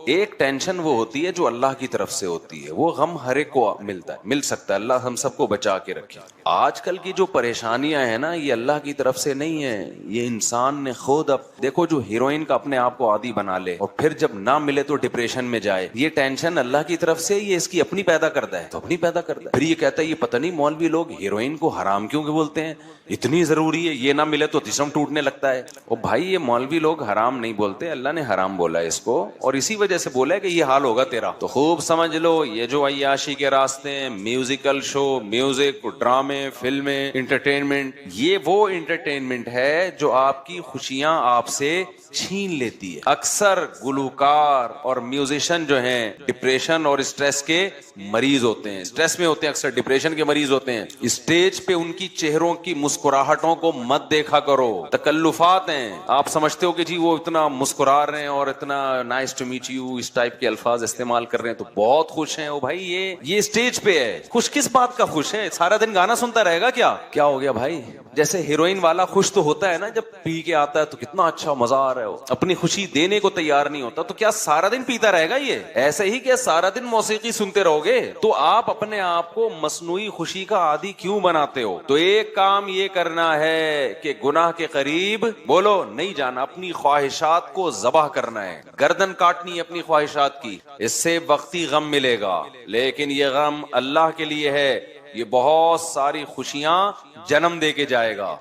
Speaker 1: ایک ٹینشن وہ ہوتی ہے جو اللہ کی طرف سے ہوتی ہے، وہ غم ہر ایک کو ملتا ہے، مل سکتا ہے. اللہ ہم سب کو بچا کے رکھے. آج کل کی جو پریشانیاں ہیں نا یہ اللہ کی طرف سے نہیں ہے، یہ انسان نے خود. اب دیکھو جو ہیروئن کا اپنے آپ کو عادی بنا لے اور پھر جب نہ ملے تو ڈپریشن میں جائے، یہ ٹینشن اللہ کی طرف سے، یہ اس کی اپنی پیدا کرتا ہے تو اپنی پیدا کرتا ہے. پھر یہ کہتا ہے یہ پتہ نہیں مولوی لوگ ہیروئن کو حرام کیوں بولتے ہیں، اتنی ضروری ہے، یہ نہ ملے تو جسم ٹوٹنے لگتا ہے. اور بھائی یہ مولوی لوگ حرام نہیں بولتے، اللہ نے حرام بولا ہے اس کو اور اسی وجہ سے بولا ہے کہ یہ حال ہوگا تیرا. تو خوب سمجھ لو یہ جو عیاشی کے راستے ہیں، میوزیکل شو، میوزک، ڈرامے، فلمیں، انٹرٹینمنٹ، یہ وہ انٹرٹینمنٹ ہے جو آپ کی خوشیاں آپ سے چھین لیتی ہے. اکثر گلوکار اور میوزیشین جو ہیں ڈپریشن اور اسٹریس کے مریض ہوتے ہیں، اسٹریس میں ہوتے ہیں، اکثر ڈپریشن کے مریض ہوتے ہیں. اسٹیج پہ ان کی چہروں کی مسکراہٹوں کو مت دیکھا کرو، تکلفات ہیں. آپ سمجھتے ہو کہ جی وہ اتنا مسکرا رہے ہیں اور اتنا نائس ٹو میٹ یو اس ٹائپ کے الفاظ استعمال کر رہے ہیں تو بہت خوش ہیں. او بھائی یہ اسٹیج پہ ہے، خوش کس بات کا خوش ہے؟ سارا دن گانا سنتا رہے گا کیا ہو گیا بھائی؟ جیسے ہیروئن والا خوش تو ہوتا ہے نا جب پی کے آتا ہے تو کتنا اچھا مزہ آ رہا ہے، اپنی خوشی دینے کو تیار نہیں ہوتا، تو کیا سارا دن پیتا رہے گا؟ یہ ایسے ہی کہ سارا دن موسیقی سنتے رہو گے تو آپ اپنے آپ کو مصنوعی خوشی کا عادی کیوں بناتے ہو؟ تو ایک کام یہ کرنا ہے کہ گناہ کے قریب بولو نہیں جانا، اپنی خواہشات کو ذبح کرنا ہے، گردن کاٹنی ہے اپنی خواہشات کی. اس سے وقتی غم ملے گا لیکن یہ غم اللہ کے لیے ہے، یہ بہت ساری خوشیاں جنم دے کے جائے گا.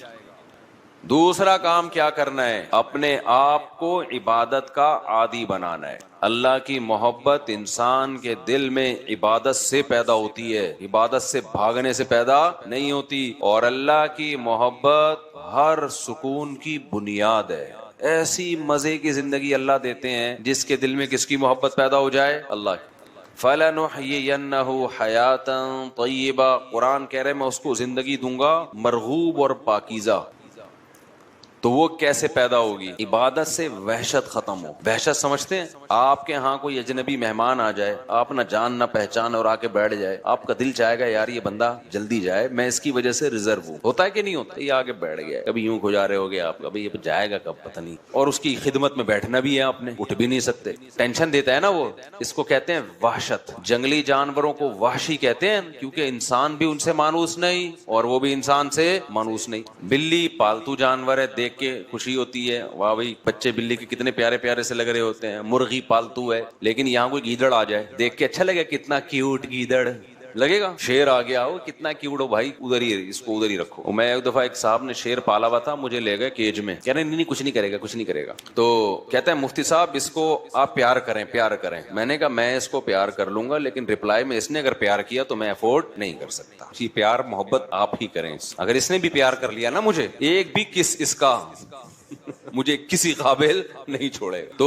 Speaker 1: دوسرا کام کیا کرنا ہے؟ اپنے آپ کو عبادت کا عادی بنانا ہے. اللہ کی محبت انسان کے دل میں عبادت سے پیدا ہوتی ہے، عبادت سے بھاگنے سے پیدا نہیں ہوتی. اور اللہ کی محبت ہر سکون کی بنیاد ہے. ایسی مزے کی زندگی اللہ دیتے ہیں جس کے دل میں کس کی محبت پیدا ہو جائے؟ اللہ کی. فَلَنُحْيِيَنَّهُ حَيَاتًا طَيِّبَةً، قرآن کہہ رہے میں اس کو زندگی دوں گا مرغوب اور پاکیزہ. تو وہ کیسے پیدا ہوگی؟ عبادت سے وحشت ختم ہو. وحشت سمجھتے ہیں؟ آپ کے ہاں کوئی اجنبی مہمان آ جائے, آپ نہ جان نہ پہچان, اور آ کے بیٹھ جائے, آپ کا دل چاہے گا یار یہ بندہ جلدی جائے, میں اس کی وجہ سے ریزرو ہوں. ہوتا ہے کہ نہیں ہوتا؟ یہ آگے بیٹھ گیا, کبھی یوں گزارے ہو گیا آپ کا, بھائی یہ جائے گا کب پتہ نہیں, اور اس کی خدمت میں بیٹھنا بھی ہے, آپ نے اٹھ بھی نہیں سکتے, ٹینشن دیتا ہے نا وہ. اس کو کہتے ہیں وحشت. جنگلی جانوروں کو وحشی کہتے ہیں کیونکہ انسان بھی ان سے مانوس نہیں اور وہ بھی انسان سے مانوس نہیں. بلی پالتو جانور ہے, دیکھ کے خوشی ہوتی ہے, واہ بھائی بچے بلی کے کتنے پیارے پیارے سے لگ رہے ہوتے ہیں. مرغی پالتو ہے, لیکن یہاں کوئی گیدڑ آ جائے دیکھ کے اچھا لگے, کتنا کیوٹ گیدڑ لگے گا. شیر آ گیا ہو, کتنا کیوٹ ہو بھائی, ادھر ہی اس کو ادھر ہی رکھو. میں ایک دفعہ ایک صاحب نے شیر پالا ہوا تھا, مجھے لے گئے کیج میں, کہہ رہے نہیں کچھ نہیں کرے گا, کچھ نہیں کرے گا. تو کہتا ہے مفتی صاحب اس کو آپ پیار کریں, پیار کریں. میں نے کہا میں اس کو پیار کر لوں گا, لیکن ریپلائی میں اس نے اگر پیار کیا تو میں افورڈ نہیں کر سکتا. جی پیار محبت آپ ہی کریں. اگر اس نے بھی پیار کر لیا نا مجھے, ایک بھی کس اس کا مجھے کسی قابل نہیں چھوڑے گا. تو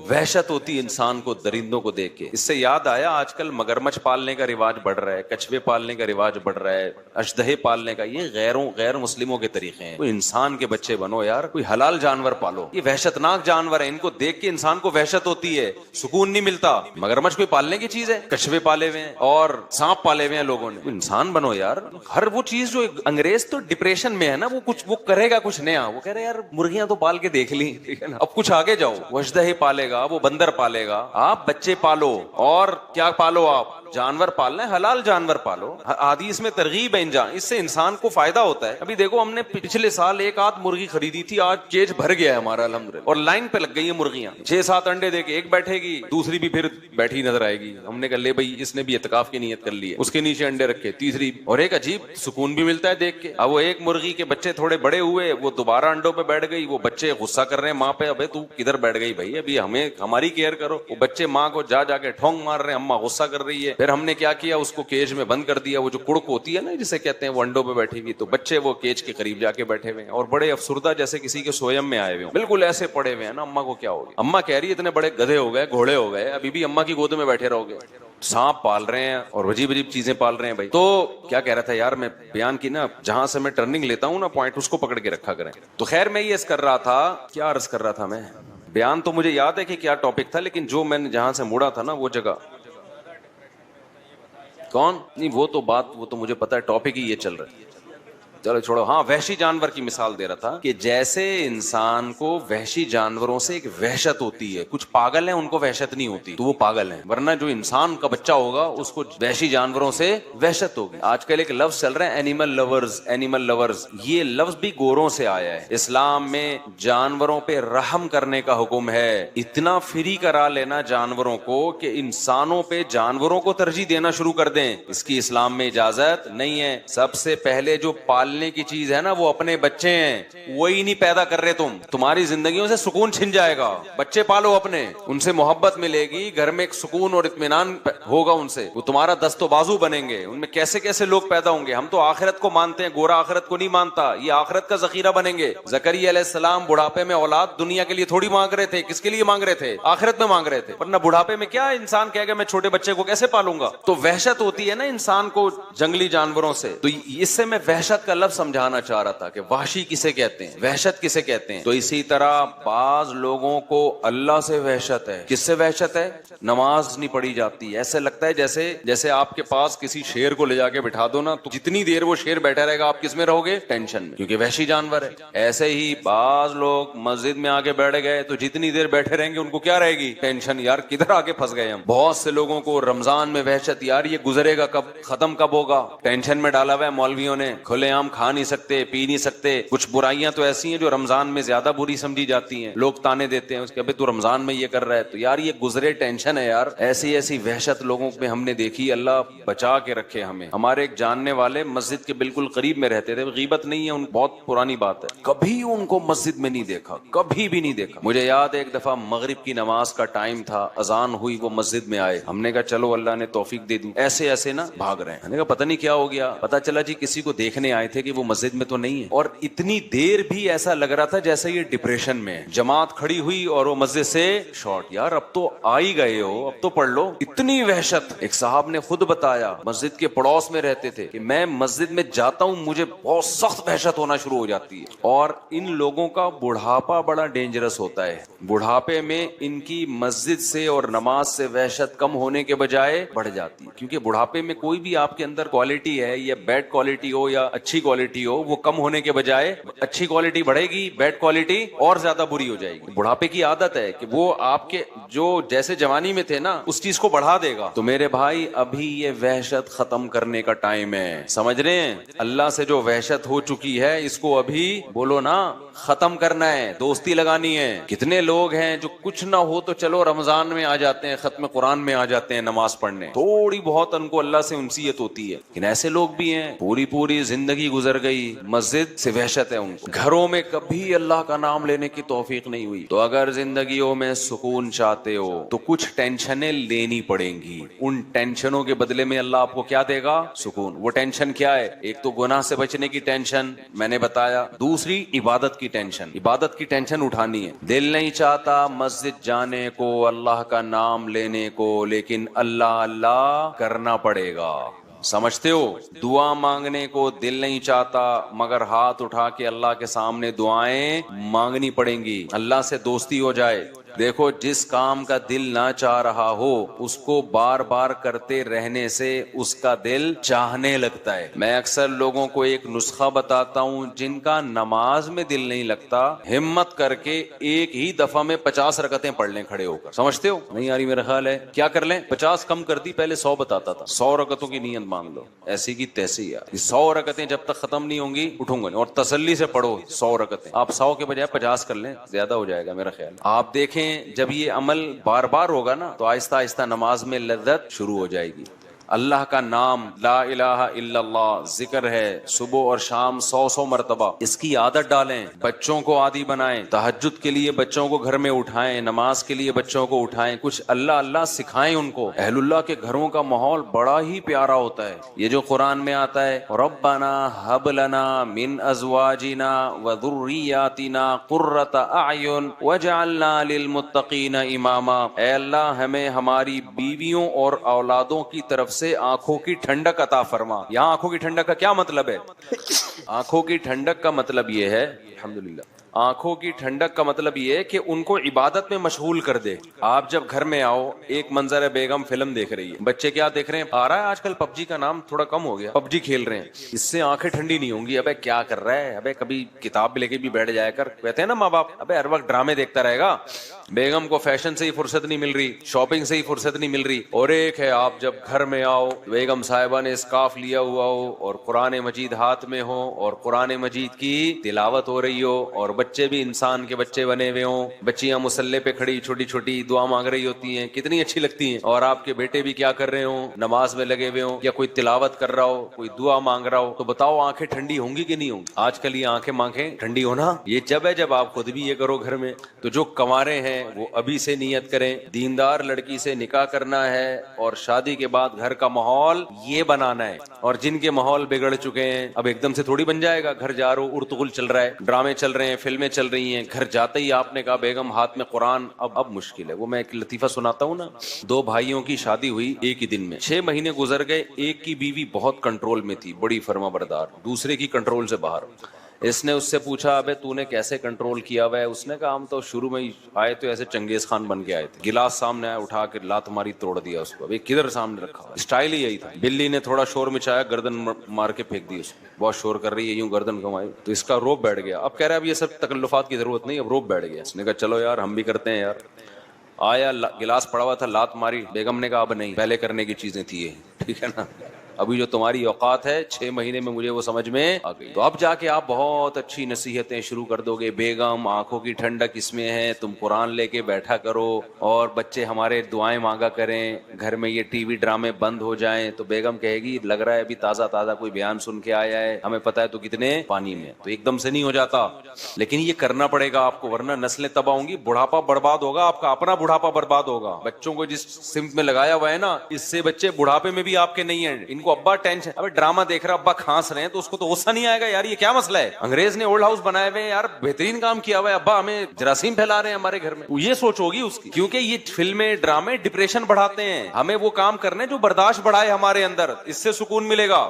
Speaker 1: وحشت ہوتی انسان کو درندوں کو دیکھ کے. اس سے یاد آیا آج کل مگرمچھ پالنے کا رواج بڑھ رہا ہے, کچھوے پالنے کا رواج بڑھ رہا ہے, اژدہے پالنے کا. یہ غیر مسلموں کے طریقے ہیں. کوئی انسان کے بچے بنو یار, کوئی حلال جانور پالو. یہ وحشت ناک جانور ہے, ان کو دیکھ کے انسان کو وحشت ہوتی ہے, سکون نہیں ملتا. مگرمچھ کوئی پالنے کی چیز ہے؟ کچھوے پالے ہوئے ہیں اور سانپ پالے ہوئے ہیں لوگوں نے. انسان بنو یار. ہر وہ چیز جو انگریز تو ڈپریشن میں ہے نا, وہ کچھ وہ کرے گا کچھ نیا. وہ کہہ رہے یار مرغیاں تو پال کے دیکھ لی, ٹھیک ہے نا, اب کچھ آگے جاؤ. وہ اژدہے پالے گا, وہ بندر پالے گا. آپ بچے پالو, اور کیا پالو, آپ جانور پالنا ہے, حلال جانور پالو. حدیث میں ترغیب ہے اس سے انسان کو فائدہ ہوتا ہے. ابھی دیکھو ہم نے پچھلے سال ایک آدھ مرغی خریدی تھی, آج کیج بھر گیا ہے ہمارا الحمدللہ, اور لائن پہ لگ گئی ہیں مرغیاں. 6-7 انڈے دے کے ایک بیٹھے گی, دوسری بھی پھر بیٹھی نظر آئے گی. ہم نے کہا لے بھائی اس نے بھی اعتکاف کی نیت کر لی ہے, اس کے نیچے انڈے رکھے, تیسری, اور ایک عجیب سکون بھی ملتا ہے دیکھ کے. اب وہ ایک مرغی کے بچے تھوڑے بڑے ہوئے, وہ دوبارہ انڈوں پہ بیٹھ گئی. وہ بچے غصہ کر رہے ہیں ماں پہ, ابے تو کدھر بیٹھ گئی بھائی, ابھی ہمیں ہماری کیئر کرو. وہ بچے ماں کو جا کے ٹھونگ مار رہے ہیں, اماں غصہ کر رہی ہے. پھر ہم نے کیا کیا, اس کو کیج میں بند کر دیا. وہ جو کڑک ہوتی ہے نا جسے کہتے ہیں, وہ انڈوں پہ بیٹھی ہوئی, تو بچے وہ کیج کے قریب جا کے بیٹھے ہوئے ہیں, اور بڑے افسردہ جیسے کسی کے سویم میں آئے ہوئے ہوں, بالکل ایسے پڑے ہوئے ہیں نا. اماں کو کیا ہو گیا؟ اماں کہہ رہی ہے اتنے بڑے گدھے ہو گئے, گھوڑے ہو گئے, ابھی بھی اماں کی گود میں بیٹھے رہو گے. سانپ پال رہے ہیں اور عجیب چیزیں پال رہے ہیں بھائی. تو کیا کہہ رہا تھا یار, میں بیان کی نا, جہاں سے میں ٹرننگ لیتا ہوں نا پوائنٹ, اس کو پکڑ کے رکھا کریں. تو خیر میں یہ عرض کر رہا تھا, کیا عرض کر رہا تھا میں, بیان تو مجھے یاد ہے کہ کیا ٹاپک تھا, لیکن جو میں نے جہاں سے موڑا تھا نا وہ جگہ کون نہیں, وہ تو بات, وہ تو مجھے پتا ہے, ٹاپک ہی یہ چل رہا ہے. چلو چھوڑو. ہاں وحشی جانور کی مثال دے رہا تھا کہ جیسے انسان کو وحشی جانوروں سے ایک وحشت ہوتی ہے. کچھ پاگل ہیں ان کو وحشت نہیں ہوتی تو وہ پاگل ہیں, ورنہ جو انسان کا بچہ ہوگا اس کو وحشی جانوروں سے وحشت ہوگی. آج کل ایک لفظ چل رہا ہے اینیمل لورز, اینیمل لورز. یہ لفظ بھی گوروں سے آیا ہے. اسلام میں جانوروں پہ رحم کرنے کا حکم ہے. اتنا فری کرا لینا جانوروں کو کہ انسانوں پہ جانوروں کو ترجیح دینا شروع کر دیں, اس کی اسلام میں اجازت نہیں ہے. سب سے پہلے جو پالنے کی چیز ہے نا وہ اپنے بچے ہیں, وہی نہیں پیدا کر رہے تم. تمہاری زندگیوں سے سکون چھن جائے گا. بچے پالو اپنے, ان سے محبت ملے گی, گھر میں ایک سکون اور اطمینان ہوگا ان سے, وہ تمہارا دست و بازو بنیں گے. ان میں کیسے کیسے لوگ پیدا ہوں گے. ہم تو آخرت کو مانتے ہیں, گورا آخرت کو نہیں مانتا. یہ آخرت کا ذخیرہ بنیں گے. زکریا علیہ السلام بڑھاپے میں اولاد دنیا کے لیے تھوڑی مانگ رہے تھے, کس کے لیے مانگ رہے تھے؟ آخرت میں مانگ رہے تھے. ورنہ بڑھاپے میں کیا انسان کہے گا میں چھوٹے بچے کو کیسے پالوں گا. تو وحشت ہوتی ہے نا انسان کو جنگلی جانوروں سے. تو اس سے میں وحشت کا لفظ سمجھانا چاہ رہا تھا کہ وحشی کسے کہتے ہیں, وحشت کسے کہتے ہیں. تو اسی طرح بعض لوگوں کو اللہ سے وحشت ہے. کس سے وحشت ہے؟ نماز نہیں پڑھی جاتی, ایسے لگتا ہے جیسے آپ کے پاس کسی شیر کو لے جا کے بٹھا دو نا, تو جتنی دیر وہ شیر بیٹھا رہے گا آپ کس میں رہو گے؟ ٹینشن میں, کیونکہ وحشی جانور ہے. ایسے ہی بعض لوگ مسجد میں آ کے بیٹھ گئے تو جتنی دیر بیٹھے رہیں گے ان کو کیا رہے گی؟ ٹینشن, یار کدھر آ کے پھنس گئے ہم. بہت سے لوگوں کو رمضان میں وحشت, یار یہ گزرے گا کب, ختم کب ہوگا. ٹینشن میں ڈالا ہوا ہے مولویوں نے, کھلے عام کھا نہیں سکتے, پی نہیں سکتے. کچھ برائیاں تو ایسی ہیں جو رمضان میں زیادہ بری سمجھی جاتی ہیں, لوگ تانے دیتے ہیں اس کے, ابے تو رمضان میں یہ کر رہا ہے. تو یار یہ گزرے, ٹینشن ہے یار. ایسی وحشت لوگوں میں ہم نے دیکھی, اللہ بچا کے رکھے ہمیں. ہمارے ایک جاننے والے مسجد کے بالکل قریب میں رہتے تھے, غیبت نہیں ہے, ان بہت پرانی بات ہے, کبھی ان کو مسجد میں نہیں دیکھا, کبھی بھی نہیں دیکھا. مجھے یاد ہے ایک دفعہ مغرب کی نماز کا ٹائم تھا, اذان ہوئی, وہ مسجد میں آئے. ہم نے کہا چلو اللہ نے توفیق دے دی. ایسے نا بھاگ رہے ہیں. ہم نے کہا پتہ نہیں کیا ہو گیا. پتہ چلا جی کسی کو دیکھنے آئے تھے تھے کہ وہ مسجد میں تو نہیں ہے, اور اتنی دیر بھی ایسا لگ رہا تھا جیسے یہ ڈپریشن میں. جماعت کھڑی ہوئی اور وہ مسجد سے شارٹ. یار اب تو آ ہی گئے ہو, اب تو پڑھ لو. اتنی وحشت. ایک صاحب نے خود بتایا, مسجد کے پڑوس میں رہتے تھے, کہ میں مسجد میں جاتا ہوں مجھے بہت سخت وحشت ہونا شروع ہو جاتی ہے. اور ان لوگوں کا بڑھاپا بڑا ڈینجرس ہوتا ہے. بڑھاپے میں ان کی مسجد سے اور نماز سے وحشت کم ہونے کے بجائے بڑھ جاتی ہے, کیونکہ بڑھاپے میں کوئی بھی آپ کے اندر کوالٹی ہے, یا بیڈ کوالٹی ہو یا اچھی کوالٹی ہو, وہ کم ہونے کے بجائے اچھی کوالٹی بڑھے گی, بیڈ کوالٹی اور زیادہ بری ہو جائے گی. بڑھاپے کی عادت ہے کہ وہ آپ کے جو جیسے جوانی میں تھے نا اس چیز کو بڑھا دے گا. تو میرے بھائی ابھی یہ وحشت ختم کرنے کا ٹائم ہے, سمجھ رہے ہیں؟ اللہ سے جو وحشت ہو چکی ہے اس کو ابھی بولو نا ختم کرنا ہے, دوستی لگانی ہے. کتنے لوگ ہیں جو کچھ نہ ہو تو چلو رمضان میں آ جاتے ہیں, ختم قرآن میں آ جاتے ہیں نماز پڑھنے, تھوڑی بہت ان کو اللہ سے انسیت ہوتی ہے. لیکن ایسے لوگ بھی ہیں پوری زندگی گزر گئی مسجد سے وحشت ہے ان کو, گھروں میں کبھی اللہ کا نام لینے کی توفیق نہیں ہوئی. تو اگر زندگیوں میں سکون چاہتے ہو تو کچھ ٹینشنیں لینی پڑیں گی. ان ٹینشنوں کے بدلے میں اللہ آپ کو کیا دے گا؟ سکون. وہ ٹینشن کیا ہے؟ ایک تو گناہ سے بچنے کی ٹینشن میں نے بتایا, دوسری عبادت کی ٹینشن. عبادت کی ٹینشن اٹھانی ہے. دل نہیں چاہتا مسجد جانے کو, اللہ کا نام لینے کو, لیکن اللہ اللہ کرنا پڑے گا. سمجھتے ہو؟ دعا مانگنے کو دل نہیں چاہتا, مگر ہاتھ اٹھا کے اللہ کے سامنے دعائیں مانگنی پڑیں گی. اللہ سے دوستی ہو جائے. دیکھو جس کام کا دل نہ چاہ رہا ہو اس کو بار بار کرتے رہنے سے اس کا دل چاہنے لگتا ہے. میں اکثر لوگوں کو ایک نسخہ بتاتا ہوں, جن کا نماز میں دل نہیں لگتا ہمت کر کے ایک ہی دفعہ میں 50 رکعتیں پڑھ لیں کھڑے ہو کر. سمجھتے ہو؟ نہیں یاری میرا خیال ہے کیا کر لیں, 50 کم کر دی, پہلے 100 بتاتا تھا. 100 رکعتوں کی نیت مانگ لو, ایسی کی تیسی. یار 100 رکعتیں جب تک ختم نہیں ہوں گی اٹھوں گا نہیں, اور تسلی سے پڑھو 100 رکعتیں. آپ 100 کے بجائے 50 کر لیں, زیادہ ہو جائے گا میرا خیال. آپ دیکھیں جب یہ عمل بار بار ہوگا نا تو آہستہ آہستہ نماز میں لذت شروع ہو جائے گی. اللہ کا نام لا الہ الا اللہ ذکر ہے صبح اور شام 100 مرتبہ. اس کی عادت ڈالیں, بچوں کو عادی بنائیں, تہجد کے لیے بچوں کو گھر میں اٹھائیں, نماز کے لیے بچوں کو اٹھائیں, کچھ اللہ اللہ سکھائیں ان کو. اہل اللہ کے گھروں کا ماحول بڑا ہی پیارا ہوتا ہے. یہ جو قرآن میں آتا ہے ربنا ہب لنا من ازواجنا وذریاتنا قرۃ اعین وجعلنا للمتقین اماما. اے اللہ ہمیں ہماری بیویوں اور اولادوں کی طرف سے آنکھوں کی ٹھنڈک عطا فرما. یہاں آنکھوں کی ٹھنڈک کا کیا مطلب ہے؟ آنکھوں کی ٹھنڈک کا مطلب یہ ہے, الحمدللہ, آنکھوں کی ٹھنڈک کا مطلب یہ ہے کہ ان کو عبادت میں مشغول کر دے. آپ جب گھر میں آؤ, ایک منظر ہے بیگم فلم دیکھ رہی ہے, بچے کیا دیکھ رہے ہیں, آ رہا ہے آج کل پب جی کا نام تھوڑا کم ہو گیا, پب جی کھیل رہے ہیں. اس سے آنکھیں ٹھنڈی نہیں ہوں گی. ابے کیا کر رہا ہے, ابے کبھی کتاب لے کے بھی بیٹھ جایا کر. کہتے ہیں نا ماں باپ, ابے ہر وقت ڈرامے دیکھتا رہے گا. بیگم کو فیشن سے ہی فرصت نہیں مل رہی, شاپنگ سے ہی فرصت نہیں مل رہی. اور ایک ہے آپ جب گھر میں آؤ, بیگم صاحبہ نے اسکارف لیا ہوا ہو اور قرآن مجید ہاتھ میں ہو اور قرآن مجید کی تلاوت ہو رہی ہو, اور بچے بھی انسان کے بچے بنے ہوئے ہوں, بچیاں مصلے پہ کھڑی چھوٹی چھوٹی دعا مانگ رہی ہوتی ہیں, کتنی اچھی لگتی ہیں. اور آپ کے بیٹے بھی کیا کر رہے ہوں, نماز میں لگے ہوئے ہوں, یا کوئی تلاوت کر رہا ہو, کوئی دعا مانگ رہا ہو. تو بتاؤ آنکھیں ٹھنڈی ہوں گی کہ نہیں ہوں گی؟ آج کل یہ آنکھیں ٹھنڈی ہونا یہ جب ہے جب آپ خود بھی یہ کرو گھر میں. تو جو کنوارے ہیں وہ ابھی سے نیت کریں, دیندار لڑکی سے نکاح کرنا ہے اور شادی کے بعد گھر کا ماحول یہ بنانا ہے. اور جن کے ماحول بگڑ چکے ہیں, اب ایک دم سے تھوڑی بن جائے گا. گھر جا رہو, ارتغل چل رہا ہے, ڈرامے چل رہے ہیں, فلمیں چل رہی ہیں, گھر جاتے ہی آپ نے کہا بیگم ہاتھ میں قرآن, اب مشکل ہے. وہ میں ایک لطیفہ سناتا ہوں نا, 2 بھائیوں کی شادی ہوئی ایک ہی دن میں, 6 مہینے گزر گئے. ایک کی بیوی بہت کنٹرول میں تھی, بڑی فرما بردار, دوسرے کی کنٹرول سے باہر. اس نے اس سے پوچھا ابے تو نے کیسے کنٹرول کیا ہوا ہے؟ اس نے کہا ہم تو شروع میں ہی آئے تو ایسے چنگیز خان بن کے آئے تھے. گلاس سامنے آیا, اٹھا کے لات ماری, توڑ دیا اس کو. ابھی کدھر سامنے رکھا, اسٹائل ہی یہی تھا. بلی نے تھوڑا شور مچایا, گردن مار کے پھینک دی اس کو. بہت شور کر رہی ہے, یوں گردن گھمائی تو اس کا روب بیٹھ گیا. اب کہہ رہا ہے اب یہ سب تکلفات کی ضرورت نہیں, اب روب بیٹھ گیا. اس نے کہا چلو یار ہم بھی کرتے ہیں یار. آیا گلاس پڑا ہوا تھا, لات ماری. بیگم نے کہا اب نہیں, پہلے کرنے کی چیزیں تھی یہ, ٹھیک ہے نا, ابھی جو تمہاری اوقات ہے 6 مہینے میں مجھے وہ سمجھ میں آ گئی. تو اب جا کے آپ بہت اچھی نصیحتیں شروع کر دو گے. بیگم آنکھوں کی ٹھنڈک اس میں ہے, تم قرآن لے کے بیٹھا کرو, اور بچے ہمارے دعائیں مانگا کریں, گھر میں یہ ٹی وی ڈرامے بند ہو جائیں. تو بیگم کہے گی لگ رہا ہے ابھی تازہ کوئی بیان سن کے آیا ہے, ہمیں پتا ہے تو کتنے پانی میں. تو ایک دم سے نہیں ہو جاتا, لیکن یہ کرنا پڑے گا آپ کو, ورنہ نسلیں تباہ ہوں گی, بڑھاپا برباد ہوگا, آپ کا اپنا بڑھاپا برباد ہوگا. بچوں کو جس سمت میں لگایا ہوا ہے نا, اس سے بچے بڑھاپے میں بھی آپ کے نہیں ہیں. ان کو کو ابا ٹینشن, ابے ڈرامہ دیکھ رہا, ابا کھانس رہے ہیں تو اس کو تو غصہ نہیں آئے گا یار یہ کیا مسئلہ ہے, انگریز نے اولڈ ہاؤس بنائے ہوئے ہیں یار, بہترین کام کیا ہوا ہے, ابا ہمیں جراثیم پھیلا رہے ہیں ہمارے گھر میں, یہ سوچ ہوگی اس کی. کیونکہ یہ فلمیں ڈرامے ڈپریشن بڑھاتے ہیں, ہمیں وہ کام کرنے جو برداشت بڑھائے ہمارے اندر, اس سے سکون ملے گا.